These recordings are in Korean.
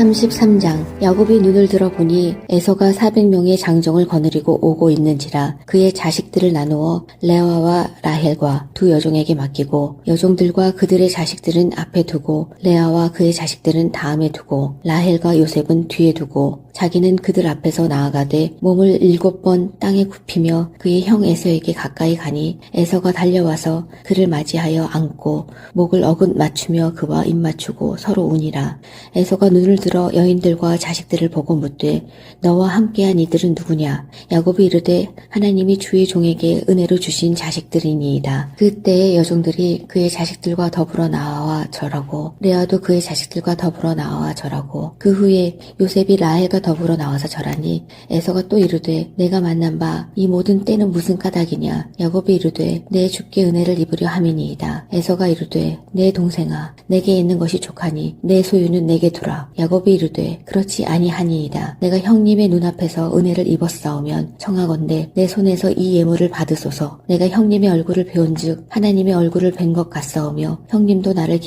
33장. 야곱이 눈을 들어보니 에서가 400명의 장정을 거느리고 오고 있는지라 그의 자식들을 나누어 레아와 라헬과 두 여종에게 맡기고 여종들과 그들의 자식들은 앞에 두고 레아와 그의 자식들은 다음에 두고 라헬과 요셉은 뒤에 두고 자기는 그들 앞에서 나아가되 몸을 7번 땅에 굽히며 그의 형 에서에게 가까이 가니 에서가 달려와서 그를 맞이하여 안고 목을 어긋 맞추며 그와 입 맞추고 서로 우니라. 에서가 눈을 들어 여인들과 자식들을 보고 묻되 너와 함께한 이들은 누구냐? 야곱이 이르되 하나님이 주의 종에게 은혜로 주신 자식들이니이다. 그때의 여종들이 그의 자식들과 더불어 나와 절하고 레아도 그의 자식들과 더불어 나와 절하고 그 후에 요셉이 라헬과 더불어 나와서 절하니 에서가 또 이르되 내가 만난 바 이 모든 때는 무슨 까닭이냐? 야곱이 이르되 내 주께 은혜를 입으려 함이니이다. 에서가 이르되 내 동생아 내게 있는 것이 족하니 내 소유는 내게 두라. 야곱이 이르되 그렇지 아니하니이다. 내가 형님의 눈앞에서 은혜를 입었사오면 청하건대 내 손에서 이 예물을 받으소서. 내가 형님의 얼굴을 배운즉 하나님의 얼굴을 뵌 것 같사오며 형님도 나를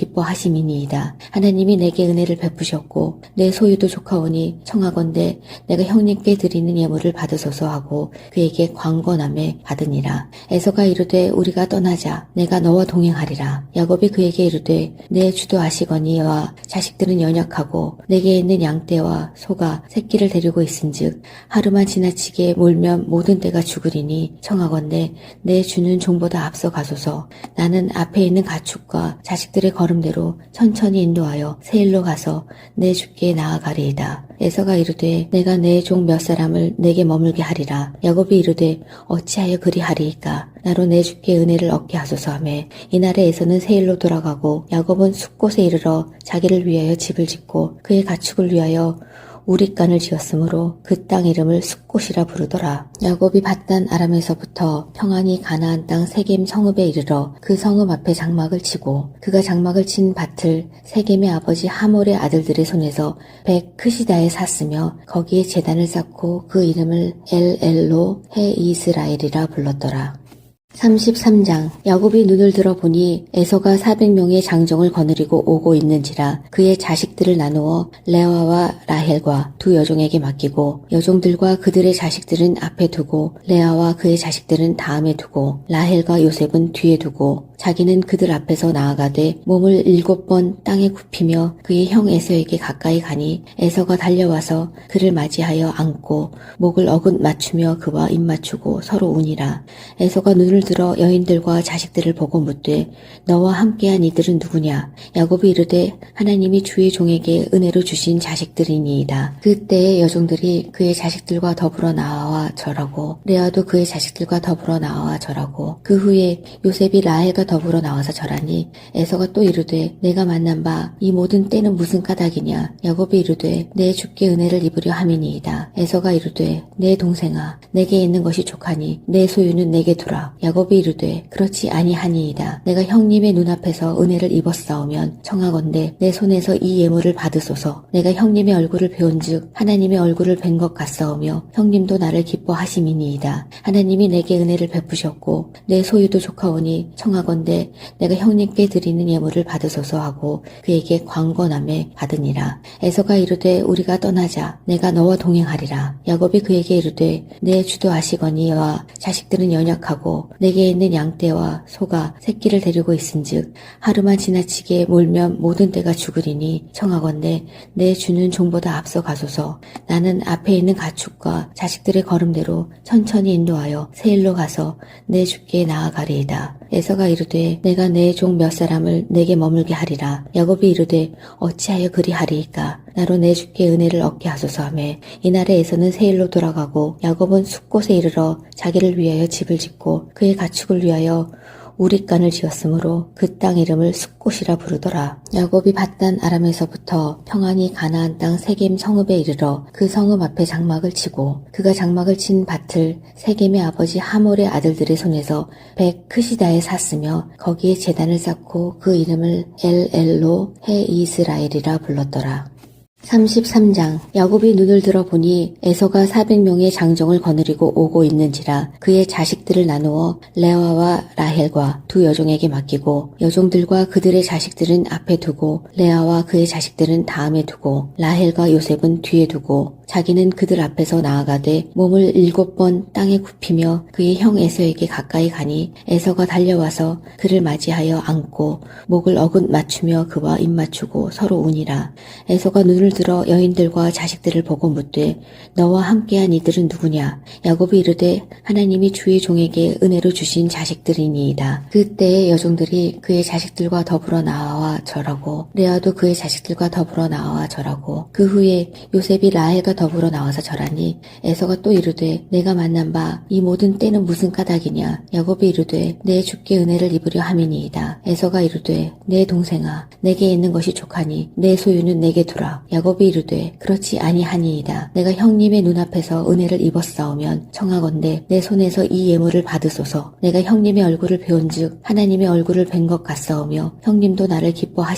기뻐하심이니이다. 하나님이 내게 은혜를 베푸셨고 내 소유도 족하오니 청하건대 내가 형님께 드리는 예물을 받으소서 하고 그에게 광건함에 받으니라. 에서가 이르되 우리가 떠나자. 내가 너와 동행하리라. 야곱이 그에게 이르되 내 주도 아시거니와 자식들은 연약하고 내게 있는 양떼와 소가 새끼를 데리고 있은즉 하루만 지나치게 몰면 모든 떼가 죽으리니 청하건대 내 주는 종보다 앞서 가소서. 나는 앞에 있는 가축과 자식들의 걸음대로 천천히 인도하여 세일로 가서 내 주께 나아가리이다. 에서가 이르되 내가 내 종 몇 사람을 내게 머물게 하리라. 야곱이 이르되 어찌하여 그리하리이까? 나로 내 주께 은혜를 얻게 하소서 하매 이날에 에서는 세일로 돌아가고 야곱은 숫곳에 이르러 자기를 위하여 집을 짓고 그의 가축을 위하여 우릿간을 지었으므로 그 땅 이름을 숫곳이라 부르더라. 야곱이 밧단 아람에서부터 평안히 가나안 땅 세겜 성읍에 이르러 그 성읍 앞에 장막을 치고 그가 장막을 친 밭을 세겜의 아버지 하몰의 아들들의 손에서 벳크시다에 샀으며 거기에 제단을 쌓고 그 이름을 엘엘로 해 이스라엘이라 불렀더라. 33장. 야곱이 눈을 들어보니 에서가 400명의 장정을 거느리고 오고 있는지라 그의 자식들을 나누어 레아와 라헬과 두 여종에게 맡기고 여종들과 그들의 자식들은 앞에 두고 레아와 그의 자식들은 다음에 두고 라헬과 요셉은 뒤에 두고 자기는 그들 앞에서 나아가되 몸을 7번 땅에 굽히며 그의 형 에서에게 가까이 가니 에서가 달려와서 그를 맞이하여 안고 목을 어긋 맞추며 그와 입 맞추고 서로 우니라. 에서가 눈을 들어 여인들과 자식들을 보고 묻되 너와 함께한 이들은 누구냐? 야곱이 이르되 하나님이 주의 종에게 은혜로 주신 자식들이니이다. 그때의 여종들이 그의 자식들과 더불어 나와 절하고 레아도 그의 자식들과 더불어 나와 절하고 그 후에 요셉이 라헬과 더불어 나와서 절하니 에서가 또 이르되 내가 만난 바 이 모든 때는 무슨 까닭이냐? 야곱이 이르되 내 주께 은혜를 입으려 함이니이다. 에서가 이르되 내 동생아 내게 있는 것이 족하니 내 소유는 내게 두라. 야곱이 이르되 그렇지 아니하니이다. 내가 형님의 눈앞에서 은혜를 입었사오면 청하건대 내 손에서 이 예물을 받으소서. 내가 형님의 얼굴을 배운즉 하나님의 얼굴을 뵌 것 같사오며 형님도 나를 기뻐하심이니이다. 하나님이 내게 은혜를 베푸셨고 내 소유도 족하오니 청하건대 내가 형님께 드리는 예물을 받으소서 하고 그에게 광건함에 받으니라. 에서가 이르되 우리가 떠나자. 내가 너와 동행하리라. 야곱이 그에게 이르되 내 주도 아시거니와 자식들은 연약하고 내게 있는 양떼와 소가 새끼를 데리고 있은즉 하루만 지나치게 몰면 모든 떼가 죽으리니 청하건대 내 주는 종보다 앞서 가소서. 나는 앞에 있는 가축과 자식들의 걸음대로 천천히 인도하여 세일로 가서 내 주께 나아가리이다. 에서가 이르되 내가 내 종 몇 사람을 내게 머물게 하리라. 야곱이 이르되 어찌하여 그리하리이까? 나로 내 주께 은혜를 얻게 하소서 하매 이날에 에서는 세일로 돌아가고 야곱은 숫곳에 이르러 자기를 위하여 집을 짓고 그의 가축을 위하여 우릿간을 지었으므로 그 땅 이름을 숫곳이라 부르더라. 야곱이 밧단 아람에서부터 평안히 가나안 땅 세겜 성읍에 이르러 그 성읍 앞에 장막을 치고 그가 장막을 친 밭을 세겜의 아버지 하몰의 아들들의 손에서 벳크시다에 샀으며 거기에 제단을 쌓고 그 이름을 엘엘로 해 이스라엘이라 불렀더라. 33장. 야곱이 눈을 들어보니 에서가 400명의 장정을 거느리고 오고 있는지라 그의 자식들을 나누어 레아와 라헬과 두 여종에게 맡기고 여종들과 그들의 자식들은 앞에 두고 레아와 그의 자식들은 다음에 두고 라헬과 요셉은 뒤에 두고 자기는 그들 앞에서 나아가되 몸을 7번 땅에 굽히며 그의 형 에서에게 가까이 가니 에서가 달려와서 그를 맞이하여 안고 목을 어긋 맞추며 그와 입 맞추고 서로 우니라. 에서가 눈을 들어 여인들과 자식들을 보고 묻되 너와 함께한 이들은 누구냐? 야곱이 이르되 하나님이 주의 종에게 은혜로 주신 자식들이니이다. 그때의 여종들이 그의 자식들과 더불어 나와 절하고 레아도 그의 자식들과 더불어 나와 절하고 그 후에 요셉이 라헬과 더불어 나와서 절하니 에서가 또 이르되 내가 만난 바 이 모든 때는 무슨 까닭이냐? 야곱이 이르되 내 주께 은혜를 입으려 함이니이다. 에서가 이르되 내 동생아 내게 있는 것이 족하니 내 소유는 내게 두라. 야곱이 이르되 그렇지 아니하니이다. 내가 형님의 눈앞에서 은혜를 입었사오면 청하건대 내 손에서 이 예물을 받으소서. 내가 형님의 얼굴을 배운즉 하나님의 얼굴을 뵌 것 같사오며 형님도 나를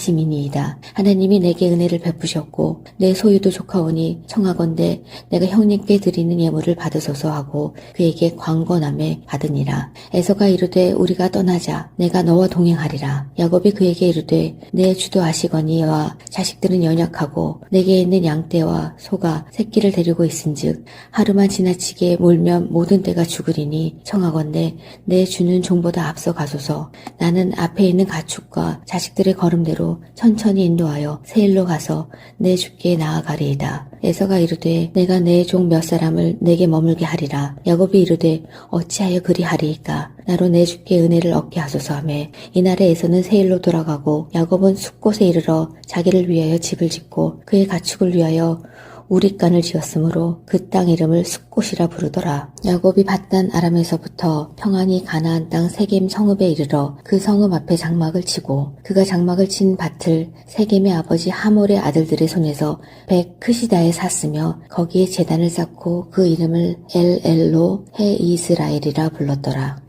기뻐하심이니이다. 하나님이 내게 은혜를 베푸셨고 내 소유도 족하오니 청하건대 내가 형님께 드리는 예물을 받으소서 하고 그에게 광건함에 받으니라. 에서가 이르되 우리가 떠나자. 내가 너와 동행하리라. 야곱이 그에게 이르되 내 주도 아시거니와 자식들은 연약하고 내게 있는 양떼와 소가 새끼를 데리고 있은즉 하루만 지나치게 몰면 모든 떼가 죽으리니 청하건대 내 주는 종보다 앞서 가소서. 나는 앞에 있는 가축과 자식들의 걸음대로 천천히 인도하여 세일로 가서 내 주께 나아가리이다. 에서가 이르되 내가 내 종 몇 사람을 내게 머물게 하리라. 야곱이 이르되 어찌하여 그리하리이까? 나로 내 주께 은혜를 얻게 하소서 하매 이날에 에서는 세일로 돌아가고 야곱은 숫곳에 이르러 자기를 위하여 집을 짓고 그의 가축을 위하여 우릿간을 지었으므로 그 땅 이름을 숫곳이라 부르더라. 야곱이 밧단 아람에서부터 평안히 가나안 땅 세겜 성읍에 이르러 그 성읍 앞에 장막을 치고 그가 장막을 친 밭을 세겜의 아버지 하몰의 아들들의 손에서 백 크시다에 샀으며 거기에 제단을 쌓고 그 이름을 엘엘로 해 이스라엘이라 불렀더라.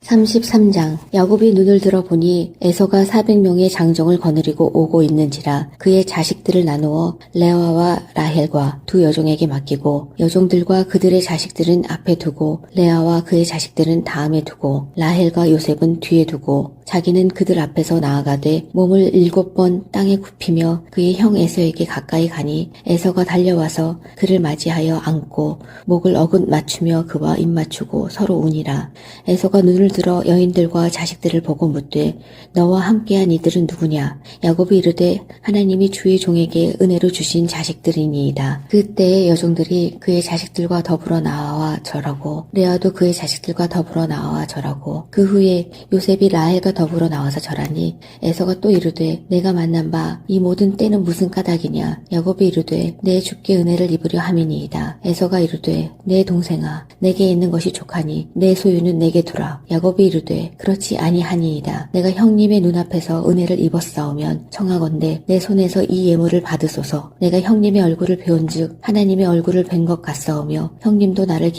33장. 야곱이 눈을 들어보니 에서가 400명의 장정을 거느리고 오고 있는지라 그의 자식들을 나누어 레아와 라헬과 두 여종에게 맡기고 여종들과 그들의 자식들은 앞에 두고 레아와 그의 자식들은 다음에 두고 라헬과 요셉은 뒤에 두고 자기는 그들 앞에서 나아가되 몸을 7번 땅에 굽히며 그의 형 에서에게 가까이 가니 에서가 달려와서 그를 맞이하여 안고 목을 어긋 맞추며 그와 입 맞추고 서로 우니라. 에서가 눈을 들어 여인들과 자식들을 보고 묻되 너와 함께한 이들은 누구냐? 야곱이 이르되 하나님이 주의 종에게 은혜로 주신 자식들이니이다. 그때의 여종들이 그의 자식들과 더불어 나와 절하고 레아도 그의 자식들과 더불어 나와 절하고 그 후에 요셉이 라헬과 더불어 나와서 절하니 에서가 또 이르되 내가 만난 바 이 모든 때는 무슨 까닭이냐? 야곱이 이르되 내 주께 은혜를 입으려 함이니이다. 에서가 이르되 내 동생아 내게 있는 것이 족하니 내 소유는 내게 두라. 야곱이 이르되 그렇지 아니하니이다. 내가 형님의 눈앞에서 은혜를 입었사오면 청하건대 내 손에서 이 예물을 받으소서. 내가 형님의 얼굴을 배운즉 하나님의 얼굴을 뵌 것 같사오며 형님도 나를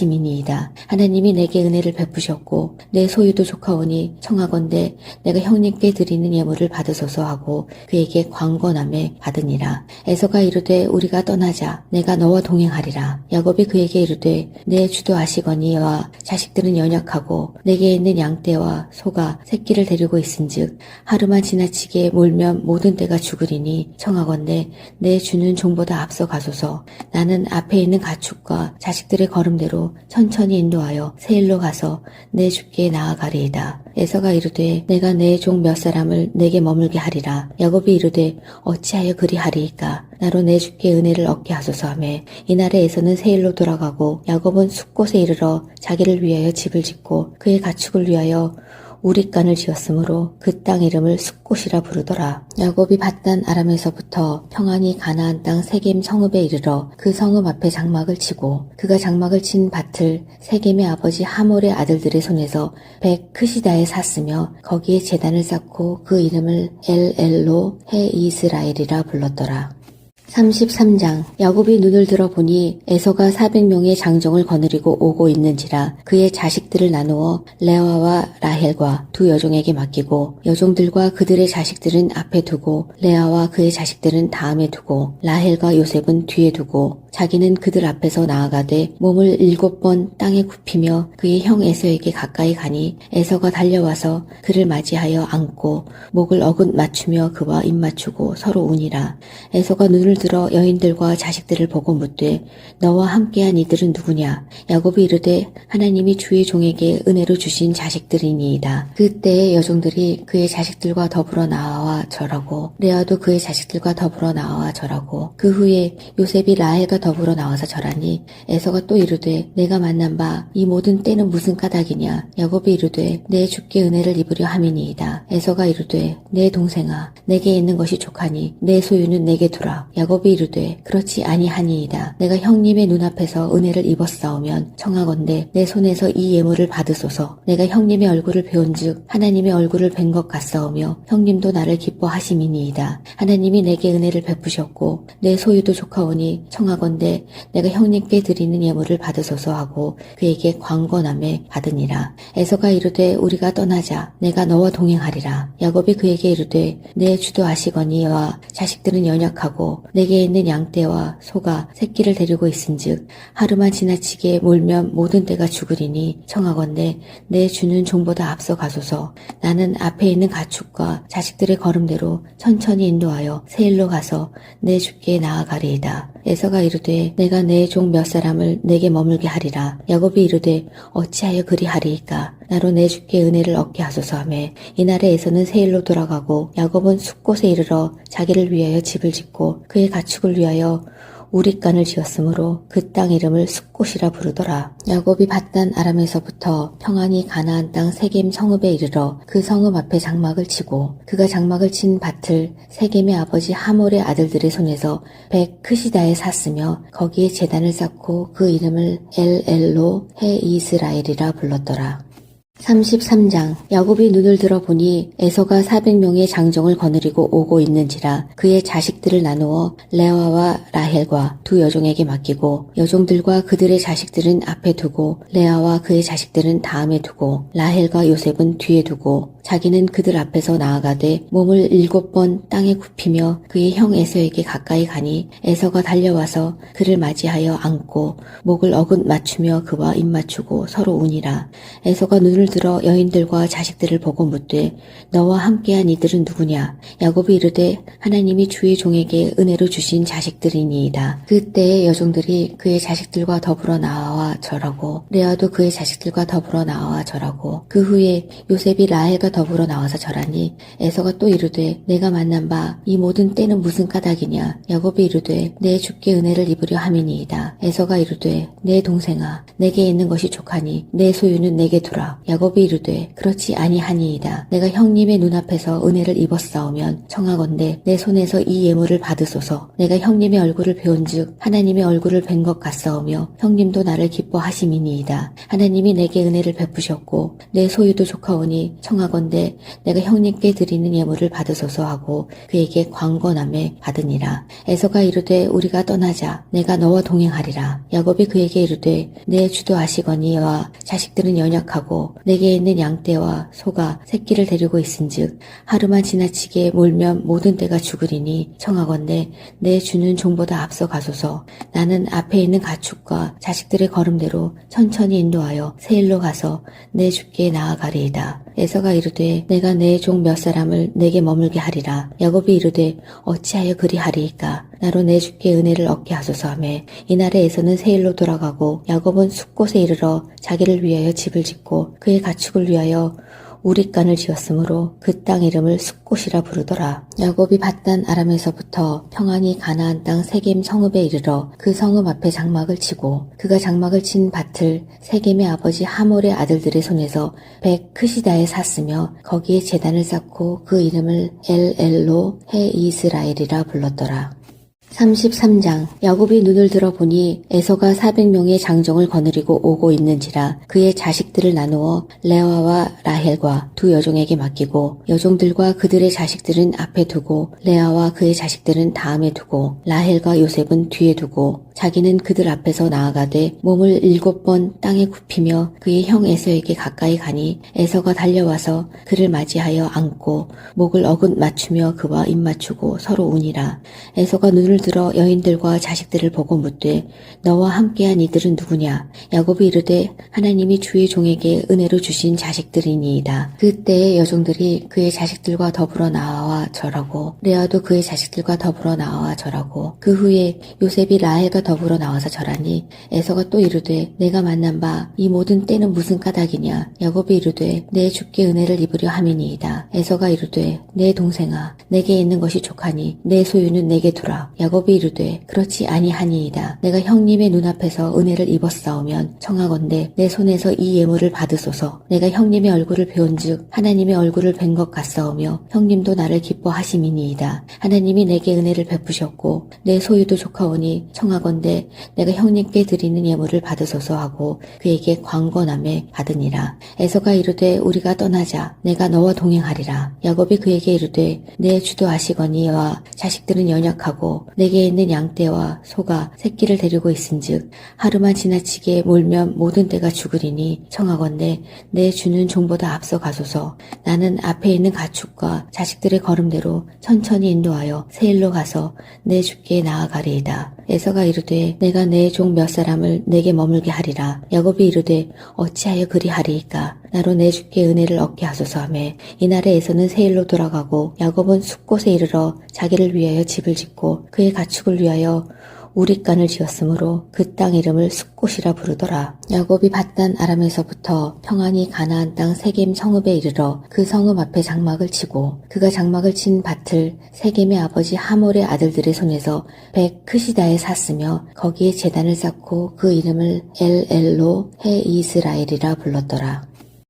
기뻐하심이니이다. 하나님이 내게 은혜를 베푸셨고 내 소유도 족하오니 청하건대 내가 형님께 드리는 예물을 받으소서 하고 그에게 광건함에 받으니라. 에서가 이르되 우리가 떠나자. 내가 너와 동행하리라. 야곱이 그에게 이르되 내 주도 아시거니와 자식들은 연약하고 내게 있는 양떼와 소가 새끼를 데리고 있은즉 하루만 지나치게 몰면 모든 떼가 죽으리니 청하건대 내 주는 종보다 앞서 가소서. 나는 앞에 있는 가축과 자식들의 걸음대로 천천히 인도하여 세일로 가서 내 주께 나아가리이다. 에서가 이르되 내가 내 종 몇 사람을 내게 머물게 하리라. 야곱이 이르되 어찌하여 그리하리이까? 나로 내 주께 은혜를 얻게 하소서 하매 이날에 에서는 세일로 돌아가고 야곱은 숫곳에 이르러 자기를 위하여 집을 짓고 그의 가축을 위하여 우릿간을 지었으므로 그 땅 이름을 숫곳이라 부르더라. 야곱이 밧단 아람에서부터 평안히 가나안 땅 세겜 성읍에 이르러 그 성읍 앞에 장막을 치고 그가 장막을 친 밭을 세겜의 아버지 하몰의 아들들의 손에서 백 크시다에 샀으며 거기에 제단을 쌓고 그 이름을 엘엘로 해 이스라엘이라 불렀더라. 33장. 야곱이 눈을 들어보니 에서가 400명의 장정을 거느리고 오고 있는지라 그의 자식들을 나누어 레아와 라헬과 두 여종에게 맡기고 여종들과 그들의 자식들은 앞에 두고 레아와 그의 자식들은 다음에 두고 라헬과 요셉은 뒤에 두고 자기는 그들 앞에서 나아가되 몸을 7번 땅에 굽히며 그의 형 에서에게 가까이 가니 에서가 달려와서 그를 맞이하여 안고 목을 어긋 맞추며 그와 입 맞추고 서로 우니라. 에서가 눈을 들어 여인들과 자식들을 보고 묻되 너와 함께한 이들은 누구냐? 야곱이 이르되 하나님이 주의 종에게 은혜로 주신 자식들이니이다. 그때의 여종들이 그의 자식들과 더불어 나와 절하고 레아도 그의 자식들과 더불어 나와 절하고 그 후에 요셉이 라헬과 더불어 나와서 절하니 에서가 또 이르되 내가 만난 바 이 모든 때는 무슨 까닭이냐? 야곱이 이르되 내 주께 은혜를 입으려 함이니이다. 에서가 이르되 내 동생아 내게 있는 것이 족하니 내 소유는 내게 두라. 야곱이 이르되 그렇지 아니하니이다. 내가 형님의 눈앞에서 은혜를 입었사오면 청하건대 내 손에서 이 예물을 받으소서. 내가 형님의 얼굴을 배운즉 하나님의 얼굴을 뵌 것 같사오며 형님도 나를 기뻐하심이니이다. 하나님이 내게 은혜를 베푸셨고 내 소유도 족하오니 청하건대 내가 형님께 드리는 예물을 받으소서 하고 그에게 광건함에 받으니라. 에서가 이르되 우리가 떠나자. 내가 너와 동행하리라. 야곱이 그에게 이르되 내 주도 아시거니와 자식들은 연약하고 내게 있는 양떼와 소가 새끼를 데리고 있은즉 하루만 지나치게 몰면 모든 떼가 죽으리니 청하건대 내 주는 종보다 앞서 가소서. 나는 앞에 있는 가축과 자식들의 걸음대로 천천히 인도하여 세일로 가서 내 주께 나아가리이다. 에서가 이르되 내가 내 종 몇 사람을 내게 머물게 하리라. 야곱이 이르되 어찌하여 그리하리이까? 나로 내 주께 은혜를 얻게 하소서 하매 이날에 에서는 세일로 돌아가고 야곱은 숫곳에 이르러 자기를 위하여 집을 짓고 그의 가축을 위하여 우릿간을 지었으므로 그 땅 이름을 숫곳이라 부르더라. 야곱이 밧단 아람에서부터 평안히 가나안 땅 세겜 성읍에 이르러 그 성읍 앞에 장막을 치고 그가 장막을 친 밭을 세겜의 아버지 하몰의 아들들의 손에서 백 크시다에 샀으며 거기에 제단을 쌓고 그 이름을 엘엘로 해 이스라엘이라 불렀더라. 33장. 야곱이 눈을 들어보니 에서가 400명의 장정을 거느리고 오고 있는지라 그의 자식들을 나누어 레아와 라헬과 두 여종에게 맡기고 여종들과 그들의 자식들은 앞에 두고 레아와 그의 자식들은 다음에 두고 라헬과 요셉은 뒤에 두고 자기는 그들 앞에서 나아가되 몸을 7번 땅에 굽히며 그의 형 에서에게 가까이 가니 에서가 달려와서 그를 맞이하여 안고 목을 어긋 맞추며 그와 입 맞추고 서로 우니라. 에서가 눈을 들어 여인들과 자식들을 보고 묻되 너와 함께한 이들은 누구냐? 야곱이 이르되 하나님이 주의 종에게 은혜로 주신 자식들이니이다. 그때의 여종들이 그의 자식들과 더불어 나와 절하고 레아도 그의 자식들과 더불어 나와 절하고 그 후에 요셉이 라헬과 더불어 나와서 절하니 에서가 또 이르되 내가 만난 바 이 모든 때는 무슨 까닭이냐? 야곱이 이르되 내 주께 은혜를 입으려 함이니이다. 에서가 이르되 내 동생아 내게 있는 것이 족하니 내 소유는 내게 두라. 야곱이 이르되 그렇지 아니하니이다. 내가 형님의 눈앞에서 은혜를 입었사오면 청하건대 내 손에서 이 예물을 받으소서. 내가 형님의 얼굴을 배운즉 하나님의 얼굴을 뵌 것 같사오며 형님도 나를 기뻐하심이니이다. 하나님이 내게 은혜를 베푸셨고 내 소유도 족하오니 청하건대 내가 형님께 드리는 예물을 받으소서 하고 그에게 광건함에 받으니라. 에서가 이르되 우리가 떠나자. 내가 너와 동행하리라. 야곱이 그에게 이르되 내 주도 아시거니와 자식들은 연약하고 내게 있는 양떼와 소가 새끼를 데리고 있은즉 하루만 지나치게 몰면 모든 떼가 죽으리니 청하건대 내 주는 종보다 앞서 가소서. 나는 앞에 있는 가축과 자식들의 걸음대로 천천히 인도하여 세일로 가서 내 주께 나아가리이다. 에서가 이르되 내가 내 종 몇 사람을 내게 머물게 하리라. 야곱이 이르되 어찌하여 그리하리이까? 나로 내 주께 은혜를 얻게 하소서 하매 이날에 에서는 세일로 돌아가고 야곱은 숫곳에 이르러 자기를 위하여 집을 짓고 그의 가축을 위하여 우릿간을 지었으므로 그 땅 이름을 숫곳이라 부르더라. 야곱이 밧단 아람에서부터 평안히 가나안 땅 세겜 성읍에 이르러 그 성읍 앞에 장막을 치고 그가 장막을 친 밭을 세겜의 아버지 하몰의 아들들의 손에서 백 크시다에 샀으며 거기에 제단을 쌓고 그 이름을 엘엘로 해 이스라엘이라 불렀더라. 33장. 야곱이 눈을 들어 보니 에서가 400명의 장정을 거느리고 오고 있는지라 그의 자식들을 나누어 레아와 라헬과 두 여종에게 맡기고 여종들과 그들의 자식들은 앞에 두고 레아와 그의 자식들은 다음에 두고 라헬과 요셉은 뒤에 두고 자기는 그들 앞에서 나아가되 몸을 7번 땅에 굽히며 그의 형 에서에게 가까이 가니 에서가 달려와서 그를 맞이하여 안고 목을 어긋 맞추며 그와 입 맞추고 서로 우니라. 에서가 눈을 들어 여인들과 자식들을 보고 묻되 너와 함께한 이들은 누구냐? 야곱이 이르되 하나님이 주의 종에게 은혜로 주신 자식들이니이다. 그때의 여종들이 그의 자식들과 더불어 나와 절하고 레아도 그의 자식들과 더불어 나와 절하고 그 후에 요셉이 라헬과 더불어 나와서 절하니 에서가 또 이르되 내가 만난 바 이 모든 때는 무슨 까닭이냐? 야곱이 이르되 내 주께 은혜를 입으려 함이니이다. 에서가 이르되 내 동생아 내게 있는 것이 족하니 내 소유는 내게 두라. 야곱이 이르되 그렇지 아니하니이다. 내가 형님의 눈앞에서 은혜를 입었사오면 청하건대 내 손에서 이 예물을 받으소서. 내가 형님의 얼굴을 배운즉 하나님의 얼굴을 뵌 것 같사오며 형님도 나를 기뻐하심이니이다. 하나님이 내게 은혜를 베푸셨고 내 소유도 족하오니 청하건대 내가 형님께 드리는 예물을 받으소서 하고 그에게 광건함에 받으니라. 에서가 이르되 우리가 떠나자. 내가 너와 동행하리라. 야곱이 그에게 이르되 내 주도 아시거니와 자식들은 연약하고 내게 있는 양떼와 소가 새끼를 데리고 있은즉 하루만 지나치게 몰면 모든 떼가 죽으리니 청하건대 내 주는 종보다 앞서 가소서. 나는 앞에 있는 가축과 자식들의 걸음대로 천천히 인도하여 세일로 가서 내 주께 나아가리이다. 에서가 이르되 내가 내 종 몇 사람을 내게 머물게 하리라. 야곱이 이르되 어찌하여 그리하리이까? 나로 내 주께 은혜를 얻게 하소서 하며 이날에 에서는 세일로 돌아가고 야곱은 숫곳에 이르러 자기를 위하여 집을 짓고 그의 가축을 위하여 우릿간을 지었으므로 그 땅 이름을 숫곳이라 부르더라. 야곱이 밧단 아람에서부터 평안히 가나안 땅 세겜 성읍에 이르러 그 성읍 앞에 장막을 치고 그가 장막을 친 밭을 세겜의 아버지 하몰의 아들들의 손에서 백 크시다에 샀으며 거기에 제단을 쌓고 그 이름을 엘엘로 해 이스라엘이라 불렀더라.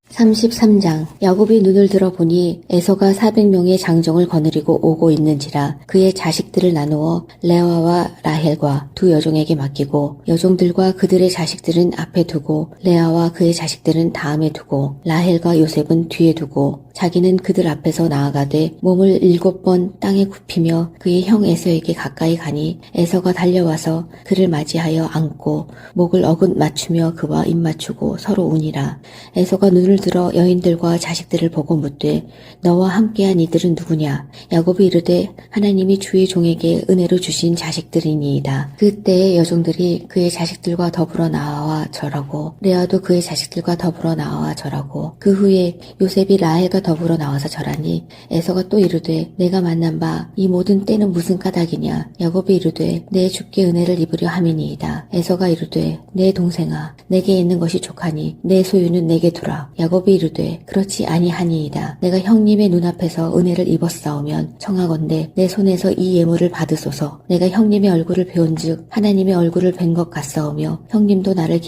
33장. 야곱이 눈을 들어 보니 에서가 400명의 장정을 거느리고 오고 있는지라 그의 자식들을 나누어 레아와 라헬과 두 여종에게 맡기고 여종들과 그들의 자식들은 앞에 두고 레아와 그의 자식들은 다음에 두고 라헬과 요셉은 뒤에 두고 자기는 그들 앞에서 나아가되 몸을 7번 땅에 굽히며 그의 형 에서에게 가까이 가니 에서가 달려와서 그를 맞이하여 안고 목을 어긋 맞추며 그와 입 맞추고 서로 우니라. 에서가 눈을 들어 여인들과 자식들을 보고 묻되 너와 함께한 이들은 누구냐? 야곱이 이르되 하나님이 주의 종에게 은혜로 주신 자식들이니이다. 그때의 여종들이 그의 자식들과 더불어 나와 절하고 레아도 그의 자식들과 더불어 나와 절하고 그 후에 요셉이 라헬과 더불어 나와서 절하니 에서가 또 이르되 내가 만난 바 이 모든 때는 무슨 까닭이냐? 야곱이 이르되 내 주께 은혜를 입으려 함이니이다. 에서가 이르되 내 동생아 내게 있는 것이 족하니 내 소유는 내게 두라. 야곱이 이르되 그렇지 아니하니이다. 내가 형님의 눈앞에서 은혜를 입었사오면 청하건대 내 손에서 이 예물을 받으소서. 내가 형님의 얼굴을 배운즉 하나님의 얼굴을 뵌 것 같사오며 형님도 나를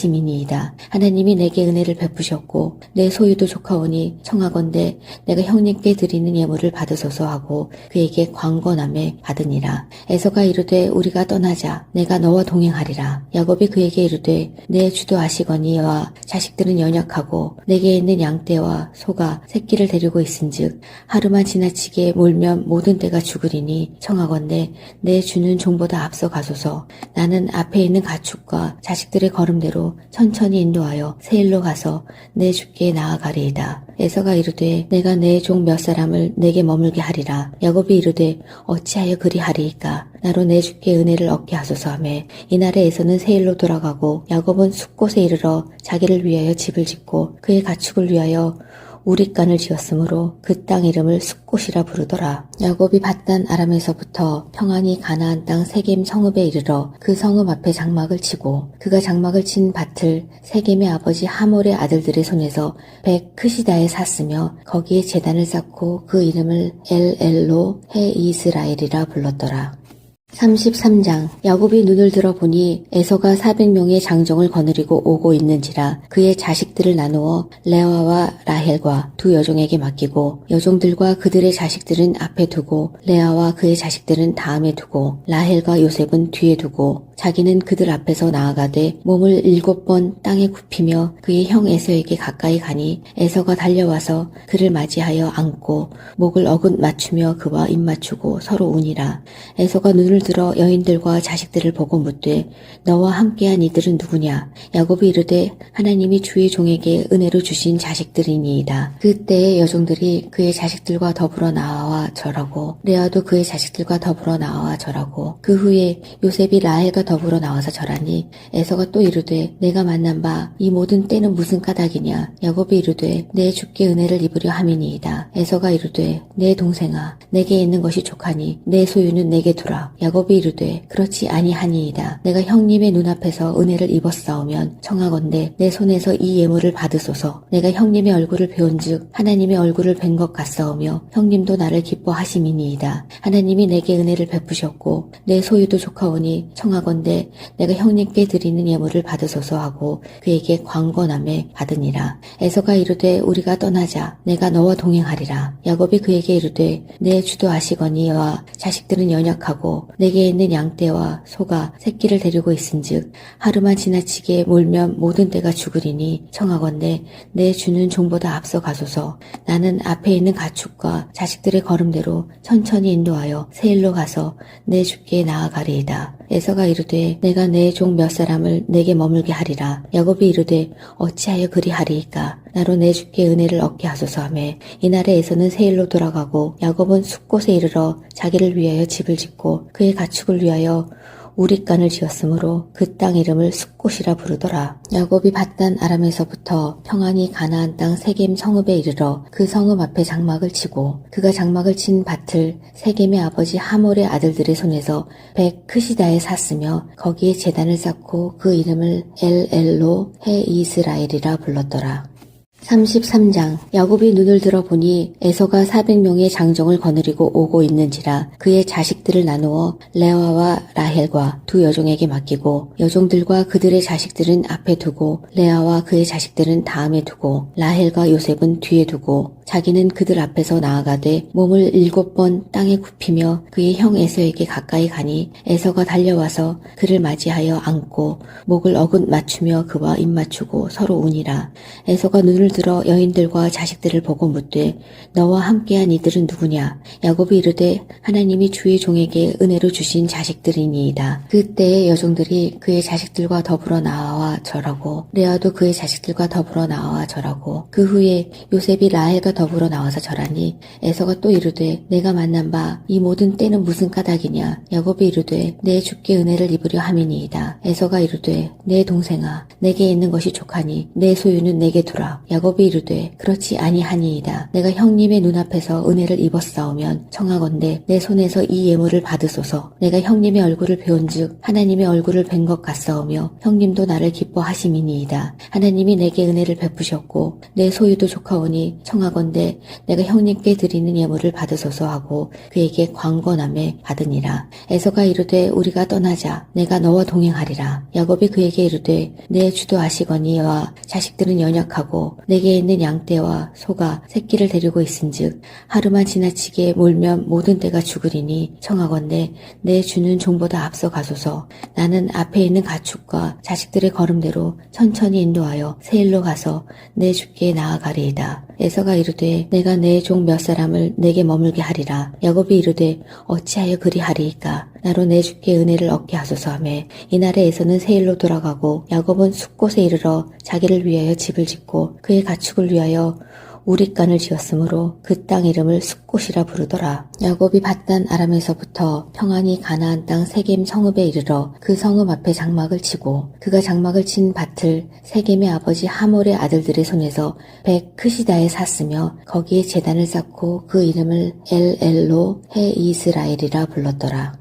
기뻐하심이니이다. 하나님이 내게 은혜를 베푸셨고 내 소유도 족하오니 청하건대 내가 형님께 드리는 예물을 받으소서 하고 그에게 광건함에 받으니라. 에서가 이르되 우리가 떠나자. 내가 너와 동행하리라. 야곱이 그에게 이르되 내 주도 아시거니와 자식들은 연약하고 내게 있는 양떼와 소가 새끼를 데리고 있은즉 하루만 지나치게 몰면 모든 떼가 죽으리니 청하건대 내 주는 종보다 앞서 가소서. 나는 앞에 있는 가축과 자식들의 걸음대로 천천히 인도하여 세일로 가서 내 주께 나아가리이다. 에서가 이르되 내가 내 종 몇 사람을 내게 머물게 하리라. 야곱이 이르되 어찌하여 그리하리이까? 나로 내 주께 은혜를 얻게 하소서 하며 이날에 에서는 세일로 돌아가고 야곱은 숫곳에 이르러 자기를 위하여 집을 짓고 그의 가축을 위하여 우릿간을 지었으므로 그 땅 이름을 숫곳이라 부르더라. 야곱이 밧단 아람에서부터 평안히 가나안 땅 세겜 성읍에 이르러 그 성읍 앞에 장막을 치고 그가 장막을 친 밭을 세겜의 아버지 하몰의 아들들의 손에서 백 크시다에 샀으며 거기에 제단을 쌓고 그 이름을 엘엘로 해 이스라엘이라 불렀더라. 33장. 야곱이 눈을 들어 보니 에서가 400명의 장정을 거느리고 오고 있는지라 그의 자식들을 나누어 레아와 라헬과 두 여종에게 맡기고 여종들과 그들의 자식들은 앞에 두고 레아와 그의 자식들은 다음에 두고 라헬과 요셉은 뒤에 두고 자기는 그들 앞에서 나아가되 몸을 7번 땅에 굽히며 그의 형 에서에게 가까이 가니 에서가 달려와서 그를 맞이하여 안고 목을 어긋 맞추며 그와 입 맞추고 서로 우니라. 에서가 눈을 들어 여인들과 자식들을 보고 묻되 너와 함께한 이들은 누구냐? 야곱이 이르되 하나님이 주의 종에게 은혜로 주신 자식들이니이다. 그때의 여종들이 그의 자식들과 더불어 나와 절하고 레아도 그의 자식들과 더불어 나와 절하고 그 후에 요셉이 라헬과 더불어 나와서 절하니 에서가 또 이르되 내가 만난 바 이 모든 때는 무슨 까닭이냐? 야곱이 이르되 내 주께 은혜를 입으려 함이니이다. 에서가 이르되 내 동생아 내게 있는 것이 족하니 내 소유는 내게 두라. 야곱이 이르되 그렇지 아니하니이다. 내가 형님의 눈앞에서 은혜를 입었사오면 청하건대 내 손에서 이 예물을 받으소서. 내가 형님의 얼굴을 배운즉 하나님의 얼굴을 뵌 것 같사오며 형님도 나를 기뻐하심이니이다. 하나님이 내게 은혜를 베푸셨고 내 소유도 족하오니 청하건대 내가 형님께 드리는 예물을 받으소서 하고 그에게 광건함에 받으니라. 에서가 이르되 우리가 떠나자. 내가 너와 동행하리라. 야곱이 그에게 이르되 내 주도 아시거니와 자식들은 연약하고 내게 있는 양떼와 소가 새끼를 데리고 있은즉 하루만 지나치게 몰면 모든 떼가 죽으리니 청하건대 내 주는 종보다 앞서 가소서. 나는 앞에 있는 가축과 자식들의 걸음대로 천천히 인도하여 세일로 가서 내 주께 나아가리이다. 에서가 이르되 내가 내 종 몇 사람을 내게 머물게 하리라. 야곱이 이르되 어찌하여 그리하리이까? 나로 내 주께 은혜를 얻게 하소서 하며 이날에 에서는 세일로 돌아가고 야곱은 숫곳에 이르러 자기를 위하여 집을 짓고 그의 가축을 위하여 우릿간을 지었으므로 그 땅 이름을 숫곳이라 부르더라. 야곱이 밧단 아람에서부터 평안히 가나안 땅 세겜 성읍에 이르러 그 성읍 앞에 장막을 치고 그가 장막을 친 밭을 세겜의 아버지 하몰의 아들들의 손에서 벳크시다에 샀으며 거기에 제단을 쌓고 그 이름을 엘엘로 해 이스라엘이라 불렀더라. 33장. 야곱이 눈을 들어 보니 에서가 400명의 장정을 거느리고 오고 있는지라 그의 자식들을 나누어 레아와 라헬과 두 여종에게 맡기고 여종들과 그들의 자식들은 앞에 두고 레아와 그의 자식들은 다음에 두고 라헬과 요셉은 뒤에 두고 자기는 그들 앞에서 나아가되 몸을 7번 땅에 굽히며 그의 형 에서에게 가까이 가니 에서가 달려와서 그를 맞이하여 안고 목을 어긋 맞추며 그와 입 맞추고 서로 우니라. 에서가 눈을 들어 여인들과 자식들을 보고 묻되 너와 함께한 이들은 누구냐? 야곱이 이르되 하나님이 주의 종에게 은혜로 주신 자식들이니이다. 그때의 여종들이 그의 자식들과 더불어 나와 절하고 레아도 그의 자식들과 더불어 나와 절하고 그 후에 요셉이 라헬과 더불어 나와서 절하니 에서가 또 이르되 내가 만난 바 이 모든 때는 무슨 까닭이냐? 야곱이 이르되 내 주께 은혜를 입으려 함이니이다. 에서가 이르되 내 동생아 내게 있는 것이 족하니 내 소유는 내게 두라. 야곱이 이르되 그렇지 아니하니이다. 내가 형님의 눈앞에서 은혜를 입었사오면 청하건대 내 손에서 이 예물을 받으소서. 내가 형님의 얼굴을 배운즉 하나님의 얼굴을 뵌 것 같사오며 형님도 나를 기뻐하심이니이다. 하나님이 내게 은혜를 베푸셨고 내 소유도 족하오니 청하건대 내가 형님께 드리는 예물을 받으소서 하고 그에게 광건함에 받으니라. 에서가 이르되 우리가 떠나자. 내가 너와 동행하리라. 야곱이 그에게 이르되 내 주도 아시거니와 자식들은 연약하고 내게 있는 양떼와 소가 새끼를 데리고 있은즉 하루만 지나치게 몰면 모든 떼가 죽으리니 청하건대 내 주는 종보다 앞서 가소서. 나는 앞에 있는 가축과 자식들의 걸음대로 천천히 인도하여 세일로 가서 내 주께 나아가리이다. 에서가 이르되 내가 내 종 몇 사람을 내게 머물게 하리라. 야곱이 이르되 어찌하여 그리하리이까? 나로 내 주께 은혜를 얻게 하소서 하며 이날에 에서는 세일로 돌아가고 야곱은 숫곳에 이르러 자기를 위하여 집을 짓고 그의 가축을 위하여 우릿간을 지었으므로 그 땅 이름을 숫곳이라 부르더라. 야곱이 밧단 아람에서부터 평안히 가나안 땅 세겜 성읍에 이르러 그 성읍 앞에 장막을 치고 그가 장막을 친 밭을 세겜의 아버지 하몰의 아들들의 손에서 벳크시다에 샀으며 거기에 제단을 쌓고 그 이름을 엘엘로 해 이스라엘이라 불렀더라.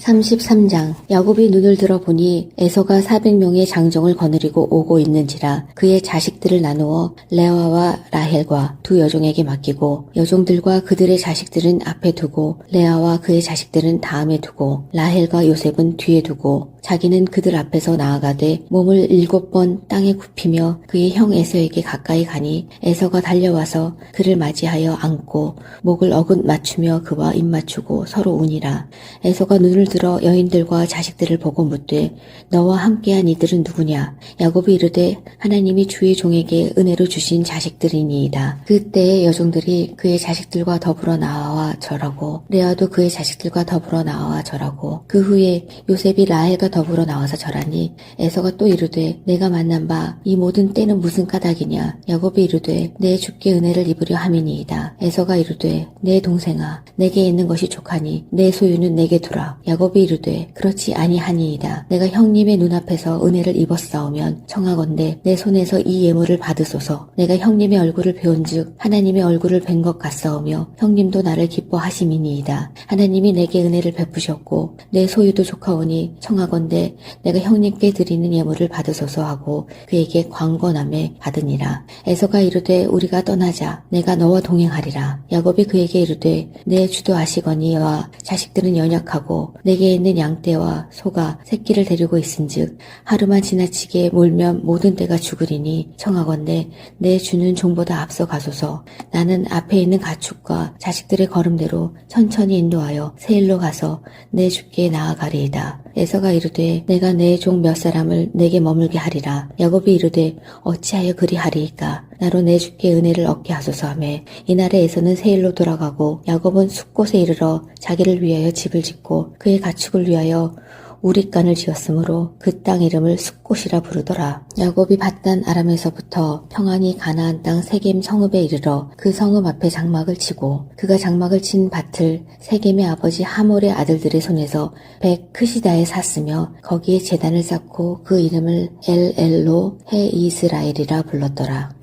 33장 야곱이 눈을 들어 보니 에서가 400명의 장정을 거느리고 오고 있는지라 그의 자식들을 나누어 레아와 라헬과 두 여종에게 맡기고 여종들과 그들의 자식들은 앞에 두고 레아와 그의 자식들은 다음에 두고 라헬과 요셉은 뒤에 두고 자기는 그들 앞에서 나아가되 몸을 7번 땅에 굽히며 그의 형 에서에게 가까이 가니 에서가 달려와서 그를 맞이하여 안고 목을 어긋 맞추며 그와 입 맞추고 서로 우니라. 에서가 눈을 들어 여인들과 자식들을 보고 묻되 너와 함께한 이들은 누구냐? 야곱이 이르되 하나님이 주의 종에게 은혜로 주신 자식들이니이다. 그때의 여종들이 그의 자식들과 더불어 나와 절하고 레아도 그의 자식들과 더불어 나와 절하고 그 후에 요셉이 라헬과 더불어 나와서 절하니 에서가 또 이르되 내가 만난 바 이 모든 때는 무슨 까닭이냐? 야곱이 이르되 내 주께 은혜를 입으려 함이니이다. 에서가 이르되 내 동생아 내게 있는 것이 족하니 내 소유는 내게 두라. 야곱이 이르되 그렇지 아니하니이다. 내가 형님의 눈앞에서 은혜를 입었사오면 청하건대 내 손에서 이 예물을 받으소서. 내가 형님의 얼굴을 배운즉 하나님의 얼굴을 뵌 것 같사오며 형님도 나를 기뻐하심이니이다. 하나님이 내게 은혜를 베푸셨고 내 소유도 족하오니 청하건대 내가 형님께 드리는 예물을 받으소서 하고 그에게 광건함에 받으니라. 에서가 이르되 우리가 떠나자. 내가 너와 동행하리라. 야곱이 그에게 이르되 내 주도 아시거니와 자식들은 연약하고 내게 있는 양떼와 소가 새끼를 데리고 있은즉 하루만 지나치게 몰면 모든 떼가 죽으리니 청하건대 내 주는 종보다 앞서 가소서. 나는 앞에 있는 가축과 자식들의 걸음대로 천천히 인도하여 세일로 가서 내 주께 나아가리이다. 에서가 이르되 내가 내 종 몇 사람을 내게 머물게 하리라. 야곱이 이르되 어찌하여 그리하리이까? 나로 내 주께 은혜를 얻게 하소서 하며 이날에 에서는 세일로 돌아가고 야곱은 숫곳에 이르러 자기를 위하여 집을 짓고 그의 가축을 위하여 우릿간을 지었으므로 그 땅 이름을 숫곳이라 부르더라. 야곱이 밧단 아람에서부터 평안히 가나안 땅 세겜 성읍에 이르러 그 성읍 앞에 장막을 치고 그가 장막을 친 밭을 세겜의 아버지 하몰의 아들들의 손에서 벳크시다에 샀으며 거기에 제단을 쌓고 그 이름을 엘엘로 해 이스라엘이라 불렀더라.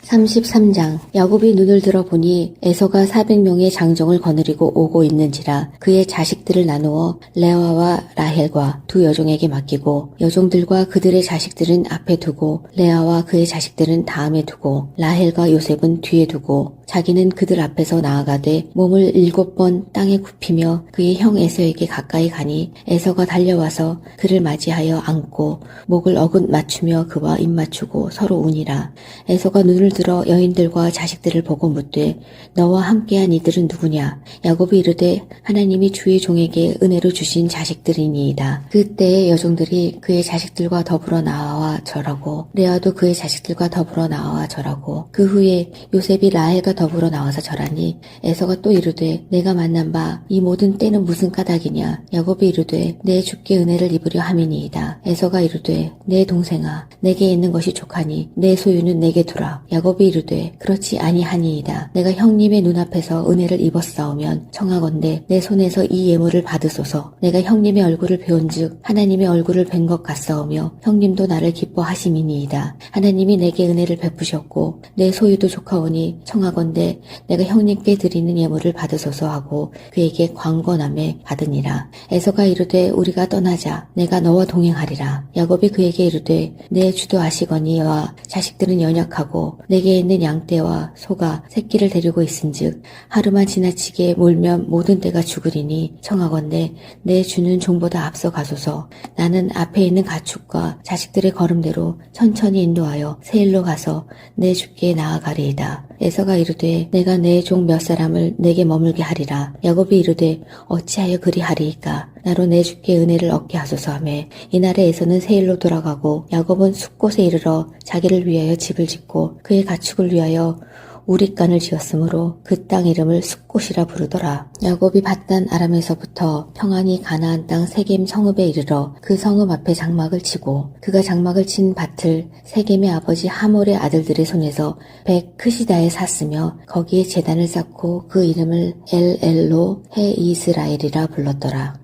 33장 야곱이 눈을 들어 보니 에서가 400명의 장정을 거느리고 오고 있는지라 그의 자식들을 나누어 레아와 라헬과 두 여종에게 맡기고 여종들과 그들의 자식들은 앞에 두고 레아와 그의 자식들은 다음에 두고 라헬과 요셉은 뒤에 두고 자기는 그들 앞에서 나아가되 몸을 7번 땅에 굽히며 그의 형 에서에게 가까이 가니 에서가 달려와서 그를 맞이하여 안고 목을 어긋 맞추며 그와 입 맞추고 서로 우니라. 에서가 눈을 들어 여인들과 자식들을 보고 묻되 너와 함께한 이들은 누구냐? 야곱이 이르되 하나님이 주의 종에게 은혜로 주신 자식들이니이다. 그때의 여종들이 그의 자식들과 더불어 나와 절하고 레아도 그의 자식들과 더불어 나와 절하고 그 후에 요셉이 라헬과 더불어 나와서 절하니 에서가 또 이르되 내가 만난 바 이 모든 때는 무슨 까닭이냐? 야곱이 이르되 내 주께 은혜를 입으려 함이니이다. 에서가 이르되 내 동생아 내게 있는 것이 족하니 내 소유는 내게 두라. 야곱이 이르되 그렇지 아니하니이다. 내가 형님의 눈앞에서 은혜를 입었사오면 청하건대 내 손에서 이 예물을 받으소서. 내가 형님의 얼굴을 배운즉 하나님의 얼굴을 뵌 것 같사오며 형님도 나를 기뻐하심이니이다. 하나님이 내게 은혜를 베푸셨고 내 소유도 족하오니 청하건대 내가 형님께 드리는 예물을 받으소서 하고 그에게 광건함에 받으니라. 에서가 이르되 우리가 떠나자. 내가 너와 동행하리라. 야곱이 그에게 이르되 내 주도 아시거니와 자식들은 연약하고 내게 있는 양떼와 소가 새끼를 데리고 있은즉 하루만 지나치게 몰면 모든 떼가 죽으리니 청하건대 내 주는 종보다 앞서 가소서. 나는 앞에 있는 가축과 자식들의 걸음대로 천천히 인도하여 세일로 가서 내 주께 나아가리이다. 에서가 이르되 내가 내 종 몇 사람을 내게 머물게 하리라. 야곱이 이르되 어찌하여 그리하리이까? 나로 내 주께 은혜를 얻게 하소서 하며 이날에 에서는 세일로 돌아가고 야곱은 숫곳에 이르러 자기를 위하여 집을 짓고 그의 가축을 위하여 우릿간을 지었으므로 그 땅 이름을 숫곳이라 부르더라. 야곱이 밧단 아람에서부터 평안히 가나안 땅 세겜 성읍에 이르러 그 성읍 앞에 장막을 치고 그가 장막을 친 밭을 세겜의 아버지 하몰의 아들들의 손에서 벳크시다에 샀으며 거기에 제단을 쌓고 그 이름을 엘엘로 해 이스라엘이라 불렀더라.